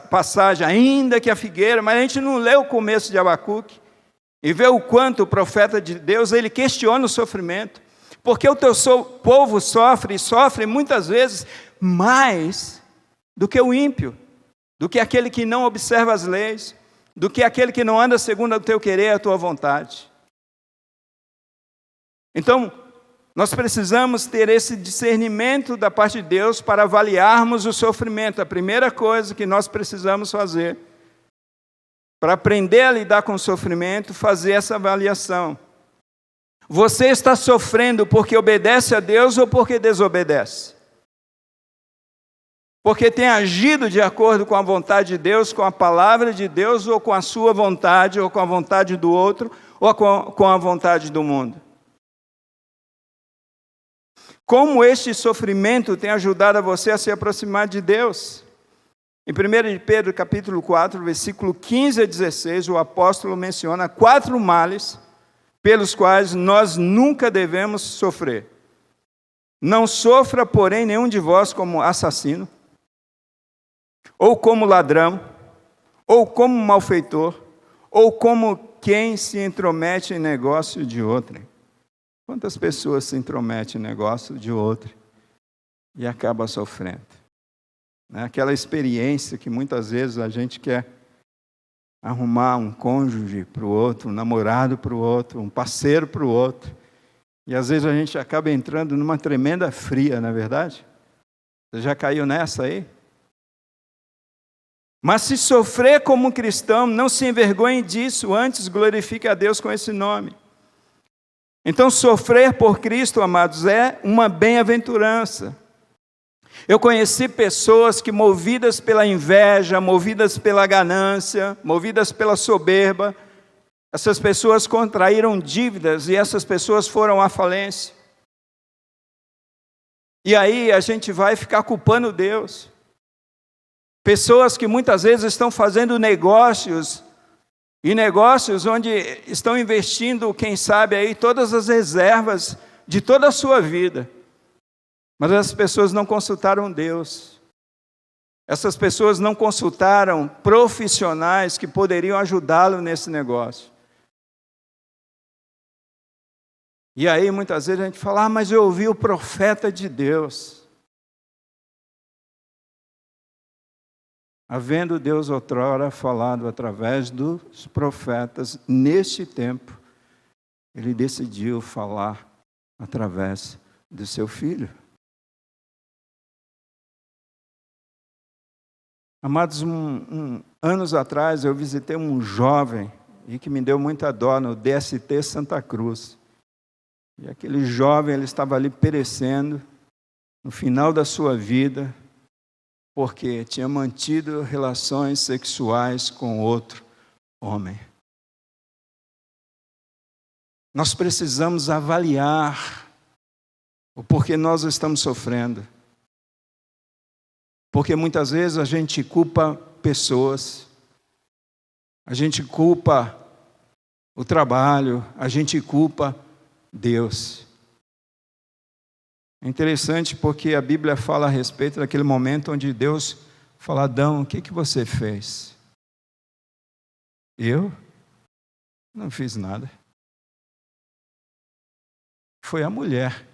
passagem, ainda que a figueira, mas a gente não lê o começo de Abacuque e vê o quanto o profeta de Deus, ele questiona o sofrimento. Porque o teu povo sofre, e sofre muitas vezes mais do que o ímpio, do que aquele que não observa as leis, do que aquele que não anda segundo o teu querer e a tua vontade. Então, nós precisamos ter esse discernimento da parte de Deus para avaliarmos o sofrimento. A primeira coisa que nós precisamos fazer, para aprender a lidar com o sofrimento, fazer essa avaliação. Você está sofrendo porque obedece a Deus ou porque desobedece? Porque tem agido de acordo com a vontade de Deus, com a palavra de Deus, ou com a sua vontade, ou com a vontade do outro, ou com a vontade do mundo? Como este sofrimento tem ajudado a você a se aproximar de Deus? Em 1 Pedro capítulo 4, versículo 15 a 16, o apóstolo menciona 4 males pelos quais nós nunca devemos sofrer. Não sofra, porém, nenhum de vós como assassino, ou como ladrão, ou como malfeitor, ou como quem se intromete em negócio de outrem. Quantas pessoas se intrometem em negócio de outrem e acabam sofrendo? Aquela experiência que muitas vezes a gente quer arrumar um cônjuge para o outro, um namorado para o outro, um parceiro para o outro. E às vezes a gente acaba entrando numa tremenda fria, não é verdade? Você já caiu nessa aí? Mas se sofrer como cristão, não se envergonhe disso, antes glorifique a Deus com esse nome. Então sofrer por Cristo, amados, é uma bem-aventurança. Eu conheci pessoas que, movidas pela inveja, movidas pela ganância, movidas pela soberba, essas pessoas contraíram dívidas e essas pessoas foram à falência. E aí a gente vai ficar culpando Deus. Pessoas que muitas vezes estão fazendo negócios, e negócios onde estão investindo, quem sabe, aí todas as reservas de toda a sua vida. Mas as pessoas não consultaram Deus. Essas pessoas não consultaram profissionais que poderiam ajudá-lo nesse negócio. E aí muitas vezes a gente fala, mas eu ouvi o profeta de Deus. Havendo Deus outrora falado através dos profetas, neste tempo, Ele decidiu falar através do seu Filho. Amados, anos atrás eu visitei um jovem, e que me deu muita dó, no DST Santa Cruz. E aquele jovem, ele estava ali perecendo, no final da sua vida, porque tinha mantido relações sexuais com outro homem. Nós precisamos avaliar o porquê nós estamos sofrendo. Porque muitas vezes a gente culpa pessoas, a gente culpa o trabalho, a gente culpa Deus. É interessante porque a Bíblia fala a respeito daquele momento onde Deus fala: Adão, o que você fez? Eu não fiz nada. Foi a mulher.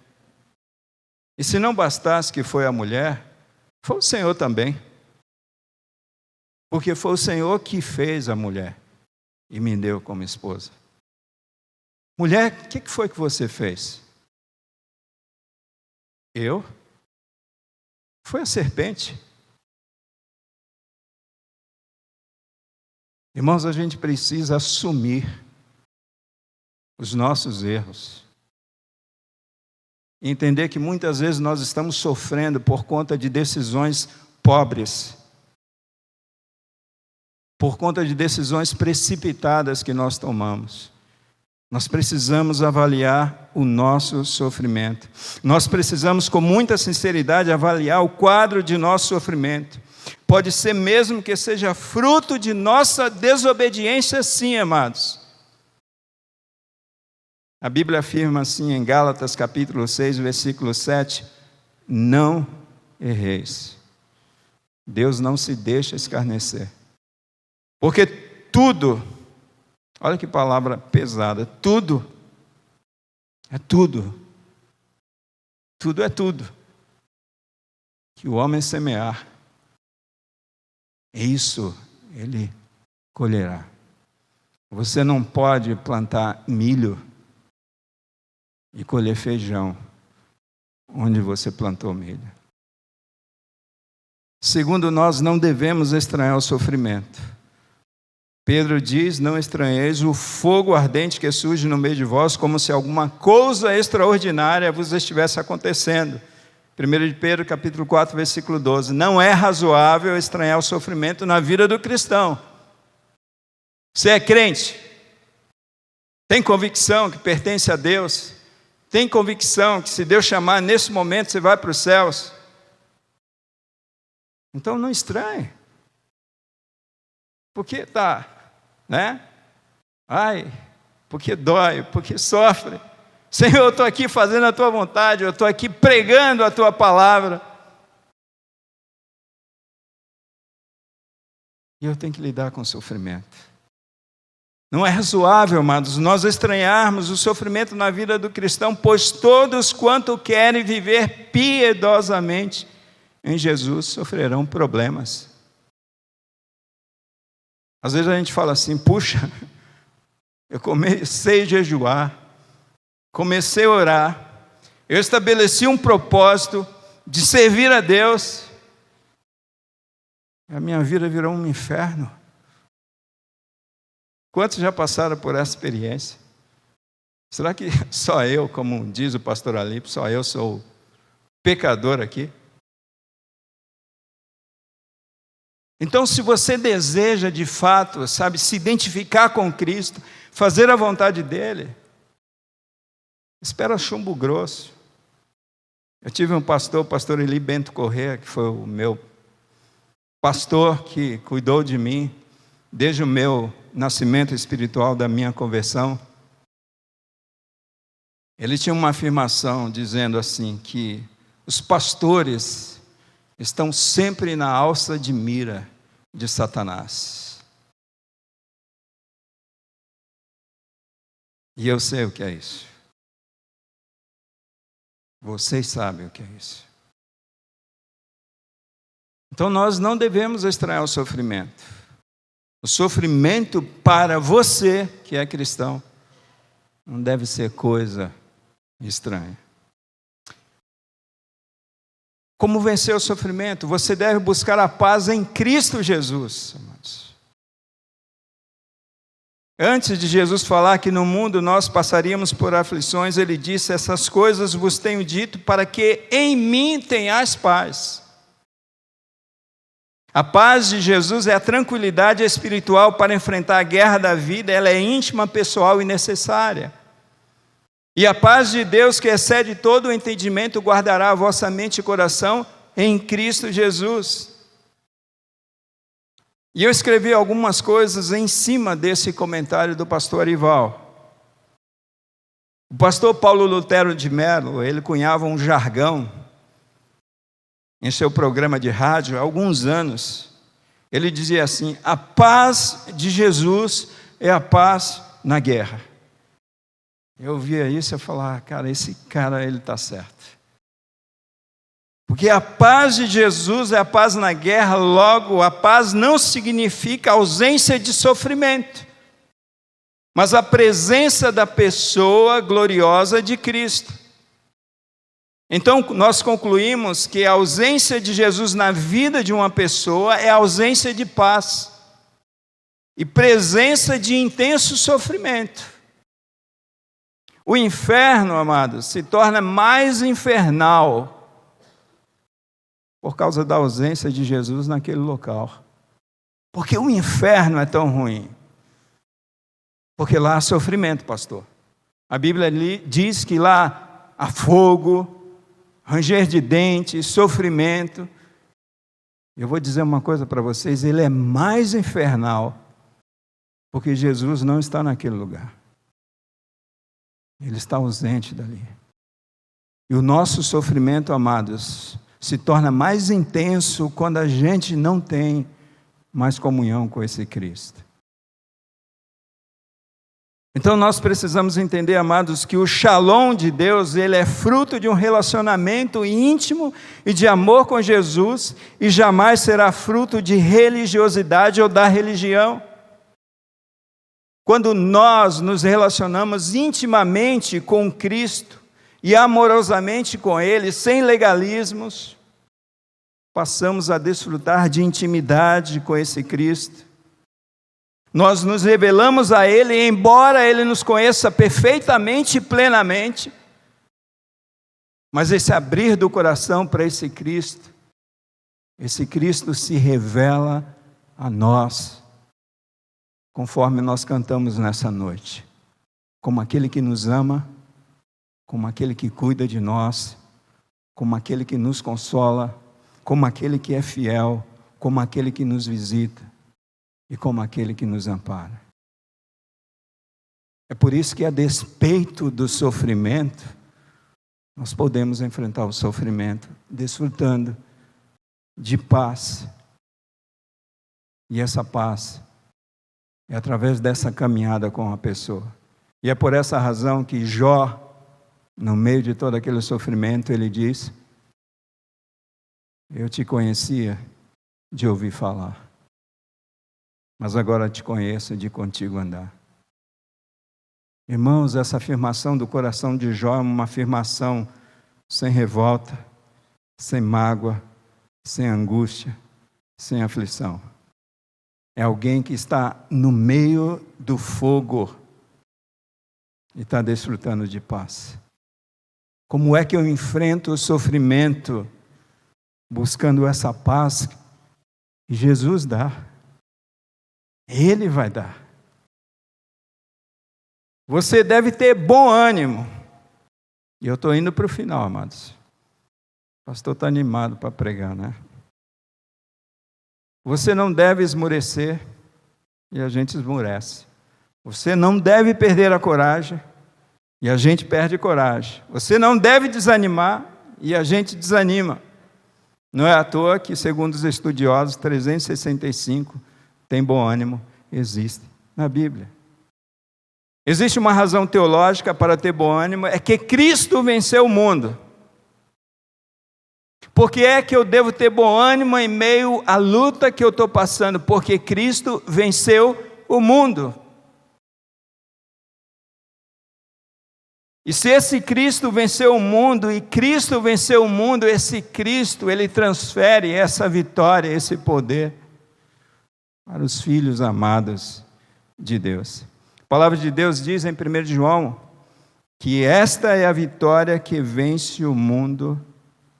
E se não bastasse que foi a mulher, foi o Senhor também. Porque foi o Senhor que fez a mulher e me deu como esposa. Mulher, o que foi que você fez? Eu? Foi a serpente. Irmãos, a gente precisa assumir os nossos erros. E entender que muitas vezes nós estamos sofrendo por conta de decisões pobres, por conta de decisões precipitadas que nós tomamos. Nós precisamos avaliar o nosso sofrimento. Nós precisamos, com muita sinceridade, avaliar o quadro de nosso sofrimento. Pode ser mesmo que seja fruto de nossa desobediência, sim, amados. A Bíblia afirma assim em Gálatas capítulo 6, versículo 7, não erreis. Deus não se deixa escarnecer. Porque tudo, olha que palavra pesada, tudo é tudo que o homem semear, isso ele colherá. Você não pode plantar milho e colher feijão onde você plantou milho. Segundo, nós não devemos estranhar o sofrimento. Pedro diz: não estranheis o fogo ardente que surge no meio de vós, como se alguma coisa extraordinária vos estivesse acontecendo. 1 de Pedro capítulo 4, versículo 12. Não é razoável estranhar o sofrimento na vida do cristão. Você é crente? Tem convicção que pertence a Deus? Tem convicção que se Deus chamar nesse momento você vai para os céus? Então não estranhe. Porque né? Porque dói, porque sofre. Senhor, eu estou aqui fazendo a tua vontade, eu estou aqui pregando a tua palavra. E eu tenho que lidar com o sofrimento. Não é razoável, amados, nós estranharmos o sofrimento na vida do cristão, pois todos quanto querem viver piedosamente em Jesus sofrerão problemas. Às vezes a gente fala assim: puxa, eu comecei a jejuar, comecei a orar, eu estabeleci um propósito de servir a Deus, e a minha vida virou um inferno. Quantos já passaram por essa experiência? Será que só eu, como diz o pastor Alipe, só eu sou pecador aqui? Então, se você deseja de fato, se identificar com Cristo, fazer a vontade dEle, espera chumbo grosso. Eu tive um pastor, o pastor Eli Bento Corrêa, que foi o meu pastor que cuidou de mim desde o meu nascimento espiritual, da minha conversão. Ele tinha uma afirmação dizendo assim, que os pastores estão sempre na alça de mira de Satanás. E eu sei o que é isso. Vocês sabem o que é isso. Então nós não devemos estranhar o sofrimento. O sofrimento para você que é cristão não deve ser coisa estranha. Como vencer o sofrimento? Você deve buscar a paz em Cristo Jesus, amados. Antes de Jesus falar que no mundo nós passaríamos por aflições, ele disse: essas coisas vos tenho dito para que em mim tenhais paz. A paz de Jesus é a tranquilidade espiritual para enfrentar a guerra da vida, ela é íntima, pessoal e necessária. E a paz de Deus, que excede todo o entendimento, guardará a vossa mente e coração em Cristo Jesus. E eu escrevi algumas coisas em cima desse comentário do pastor Arival. O pastor Paulo Lutero de Mello, ele cunhava um jargão em seu programa de rádio há alguns anos. Ele dizia assim: a paz de Jesus é a paz na guerra. Eu via isso e eu falava, cara, esse cara, ele está certo. Porque a paz de Jesus é a paz na guerra, logo, a paz não significa ausência de sofrimento, mas a presença da pessoa gloriosa de Cristo. Então, nós concluímos que a ausência de Jesus na vida de uma pessoa é ausência de paz e presença de intenso sofrimento. O inferno, amados, se torna mais infernal por causa da ausência de Jesus naquele local. Porque o inferno é tão ruim. Porque lá há sofrimento, pastor. A Bíblia diz que lá há fogo, ranger de dentes, sofrimento. Eu vou dizer uma coisa para vocês, ele é mais infernal, porque Jesus não está naquele lugar. Ele está ausente dali. E o nosso sofrimento, amados, se torna mais intenso quando a gente não tem mais comunhão com esse Cristo. Então nós precisamos entender, amados, que o shalom de Deus, ele é fruto de um relacionamento íntimo e de amor com Jesus, e jamais será fruto de religiosidade ou da religião. Quando nós nos relacionamos intimamente com Cristo e amorosamente com Ele, sem legalismos, passamos a desfrutar de intimidade com esse Cristo. Nós nos revelamos a Ele, embora Ele nos conheça perfeitamente e plenamente, mas esse abrir do coração para esse Cristo se revela a nós, conforme nós cantamos nessa noite, como aquele que nos ama, como aquele que cuida de nós, como aquele que nos consola, como aquele que é fiel, como aquele que nos visita e como aquele que nos ampara. É por isso que, a despeito do sofrimento, nós podemos enfrentar o sofrimento desfrutando de paz. E essa paz é através dessa caminhada com a pessoa. E é por essa razão que Jó, no meio de todo aquele sofrimento, ele diz: eu te conhecia de ouvir falar, mas agora te conheço de contigo andar. Irmãos, essa afirmação do coração de Jó é uma afirmação sem revolta, sem mágoa, sem angústia, sem aflição. É alguém que está no meio do fogo e está desfrutando de paz. Como é que eu enfrento o sofrimento buscando essa paz que Jesus dá? Ele vai dar. Você deve ter bom ânimo. E eu estou indo para o final, amados. O pastor está animado para pregar, né? Você não deve esmorecer, e a gente esmorece. Você não deve perder a coragem, e a gente perde coragem. Você não deve desanimar, e a gente desanima. Não é à toa que, segundo os estudiosos, 365 tem bom ânimo, existe na Bíblia. Existe uma razão teológica para ter bom ânimo, é que Cristo venceu o mundo. Por que é que eu devo ter bom ânimo em meio à luta que eu estou passando? Porque Cristo venceu o mundo. E se esse Cristo venceu o mundo, e Cristo venceu o mundo, esse Cristo, ele transfere essa vitória, esse poder para os filhos amados de Deus. A palavra de Deus diz em 1 João que esta é a vitória que vence o mundo,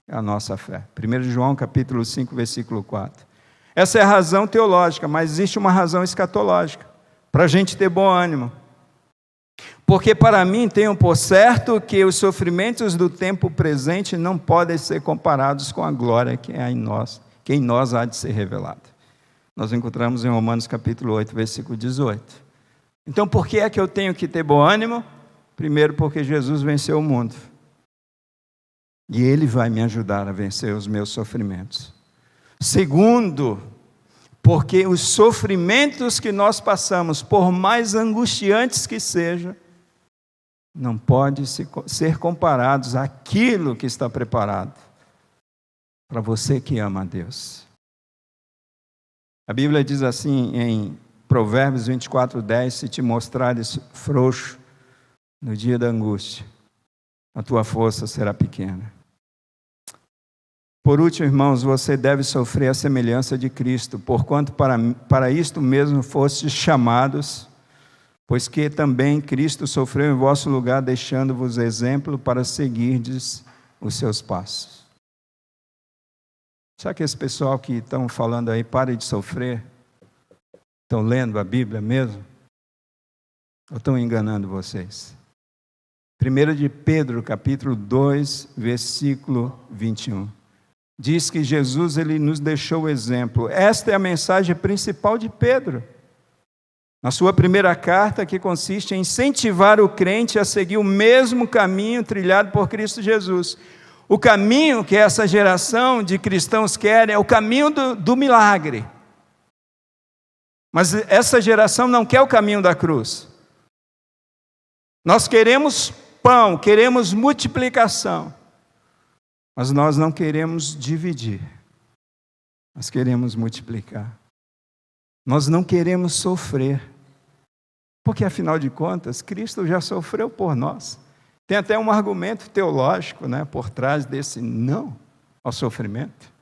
a nossa fé. 1 João capítulo 5, versículo 4. Essa é a razão teológica, mas existe uma razão escatológica, para a gente ter bom ânimo. Porque para mim tenho por certo que os sofrimentos do tempo presente não podem ser comparados com a glória que há em nós, que em nós há de ser revelada. Nós encontramos em Romanos capítulo 8, versículo 18. Então, por que é que eu tenho que ter bom ânimo? Primeiro, porque Jesus venceu o mundo. E Ele vai me ajudar a vencer os meus sofrimentos. Segundo, porque os sofrimentos que nós passamos, por mais angustiantes que sejam, não podem ser comparados àquilo que está preparado para você que ama a Deus. A Bíblia diz assim em Provérbios 24:10, se te mostrares frouxo no dia da angústia, a tua força será pequena. Por último, irmãos, você deve sofrer a semelhança de Cristo, porquanto para isto mesmo fostes chamados, pois que também Cristo sofreu em vosso lugar, deixando-vos exemplo para seguirdes os seus passos. Sabe que esse pessoal que estão falando aí, pare de sofrer, estão lendo a Bíblia mesmo? Ou estão enganando vocês? 1 de Pedro, capítulo 2, versículo 21. Diz que Jesus, ele nos deixou o exemplo. Esta é a mensagem principal de Pedro. Na sua primeira carta, que consiste em incentivar o crente a seguir o mesmo caminho trilhado por Cristo Jesus. O caminho que essa geração de cristãos quer é o caminho do milagre. Mas essa geração não quer o caminho da cruz. Nós queremos pão, queremos multiplicação. Mas nós não queremos dividir. Nós queremos multiplicar. Nós não queremos sofrer. Porque, afinal de contas, Cristo já sofreu por nós. Tem até um argumento teológico, né, por trás desse não ao sofrimento.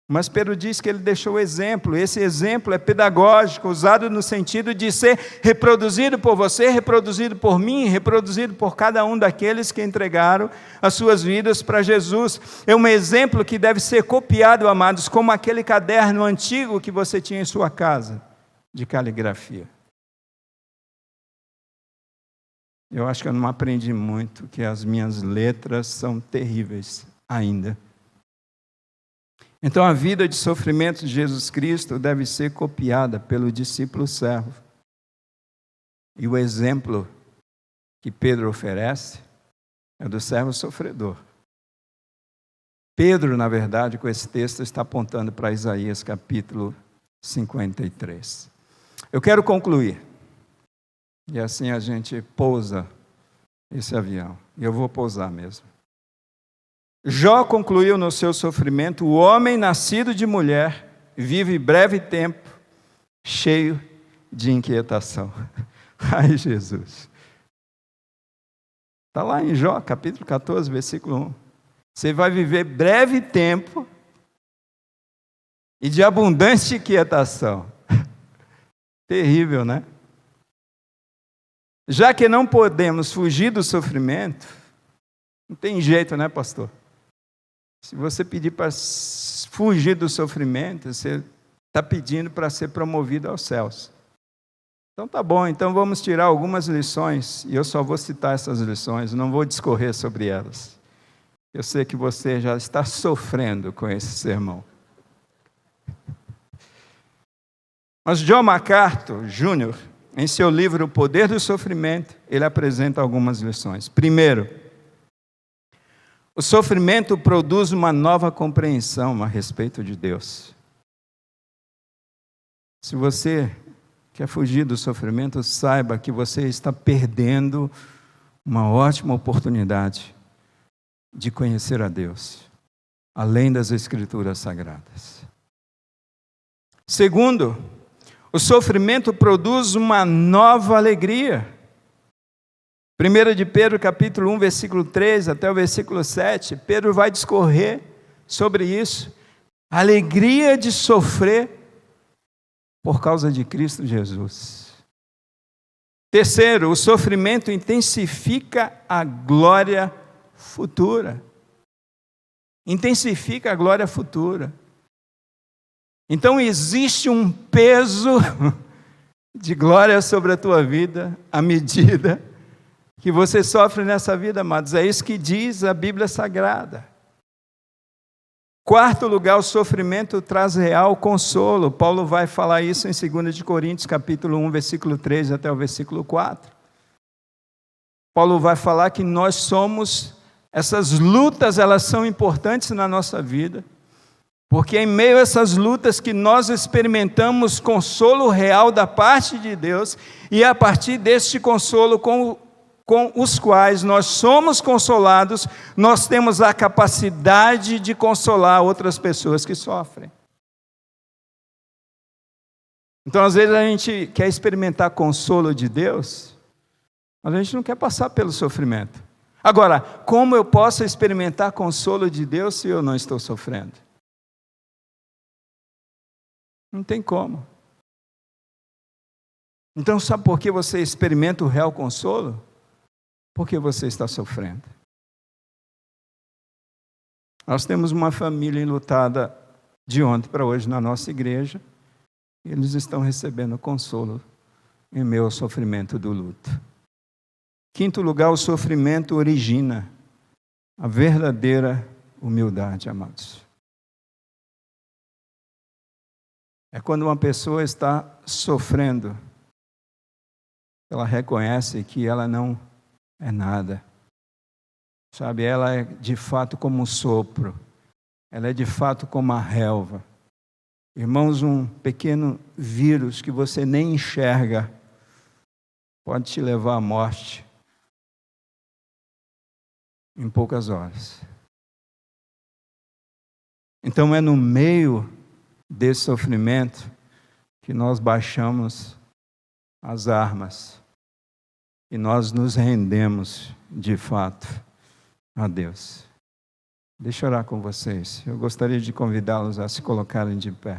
Mas Pedro diz que ele deixou o exemplo. Esse exemplo é pedagógico, usado no sentido de ser reproduzido por você, reproduzido por mim, reproduzido por cada um daqueles que entregaram as suas vidas para Jesus. É um exemplo que deve ser copiado, amados, como aquele caderno antigo que você tinha em sua casa, de caligrafia. Eu acho que eu não aprendi muito, que as minhas letras são terríveis ainda. Então a vida de sofrimento de Jesus Cristo deve ser copiada pelo discípulo servo. E o exemplo que Pedro oferece é do servo sofredor. Pedro, na verdade, com esse texto, está apontando para Isaías capítulo 53. Eu quero concluir. E assim a gente pousa esse avião. E eu vou pousar mesmo. Jó concluiu no seu sofrimento: o homem nascido de mulher vive breve tempo, cheio de inquietação. Ai, Jesus. Está lá em Jó, capítulo 14, versículo 1. Você vai viver breve tempo e de abundante inquietação. Terrível, né? Já que não podemos fugir do sofrimento, não tem jeito, né, pastor? Se você pedir para fugir do sofrimento, você está pedindo para ser promovido aos céus. Então tá bom, então vamos tirar algumas lições, e eu só vou citar essas lições, não vou discorrer sobre elas. Eu sei que você já está sofrendo com esse sermão. Mas John MacArthur Jr., em seu livro O Poder do Sofrimento, ele apresenta algumas lições. Primeiro, o sofrimento produz uma nova compreensão a respeito de Deus. Se você quer fugir do sofrimento, saiba que você está perdendo uma ótima oportunidade de conhecer a Deus, além das Escrituras Sagradas. Segundo, o sofrimento produz uma nova alegria. 1 de Pedro, capítulo 1, versículo 3 até o versículo 7, Pedro vai discorrer sobre isso. A alegria de sofrer por causa de Cristo Jesus. Terceiro, o sofrimento intensifica a glória futura. Intensifica a glória futura. Então existe um peso de glória sobre a tua vida à medida que você sofre nessa vida, amados. É isso que diz a Bíblia Sagrada. Quarto lugar, o sofrimento traz real consolo. Paulo vai falar isso em 2 Coríntios, capítulo 1, versículo 3 até o versículo 4. Paulo vai falar que nós somos, essas lutas, elas são importantes na nossa vida, porque é em meio a essas lutas que nós experimentamos consolo real da parte de Deus, e a partir deste consolo com os quais nós somos consolados, nós temos a capacidade de consolar outras pessoas que sofrem. Então, às vezes a gente quer experimentar consolo de Deus, mas a gente não quer passar pelo sofrimento. Agora, como eu posso experimentar consolo de Deus se eu não estou sofrendo? Não tem como. Então, sabe por que você experimenta o real consolo? Porque você está sofrendo. Nós temos uma família enlutada de ontem para hoje na nossa igreja, e eles estão recebendo consolo em meio ao sofrimento do luto. Quinto lugar, o sofrimento origina a verdadeira humildade, amados. É quando uma pessoa está sofrendo, ela reconhece que ela não é nada. Sabe, ela é de fato como um sopro. Ela é de fato como a relva. Irmãos, um pequeno vírus que você nem enxerga pode te levar à morte em poucas horas. Então é no meio desse sofrimento que nós baixamos as armas e nós nos rendemos de fato a Deus. Deixa eu orar com vocês. Eu gostaria de convidá-los a se colocarem de pé.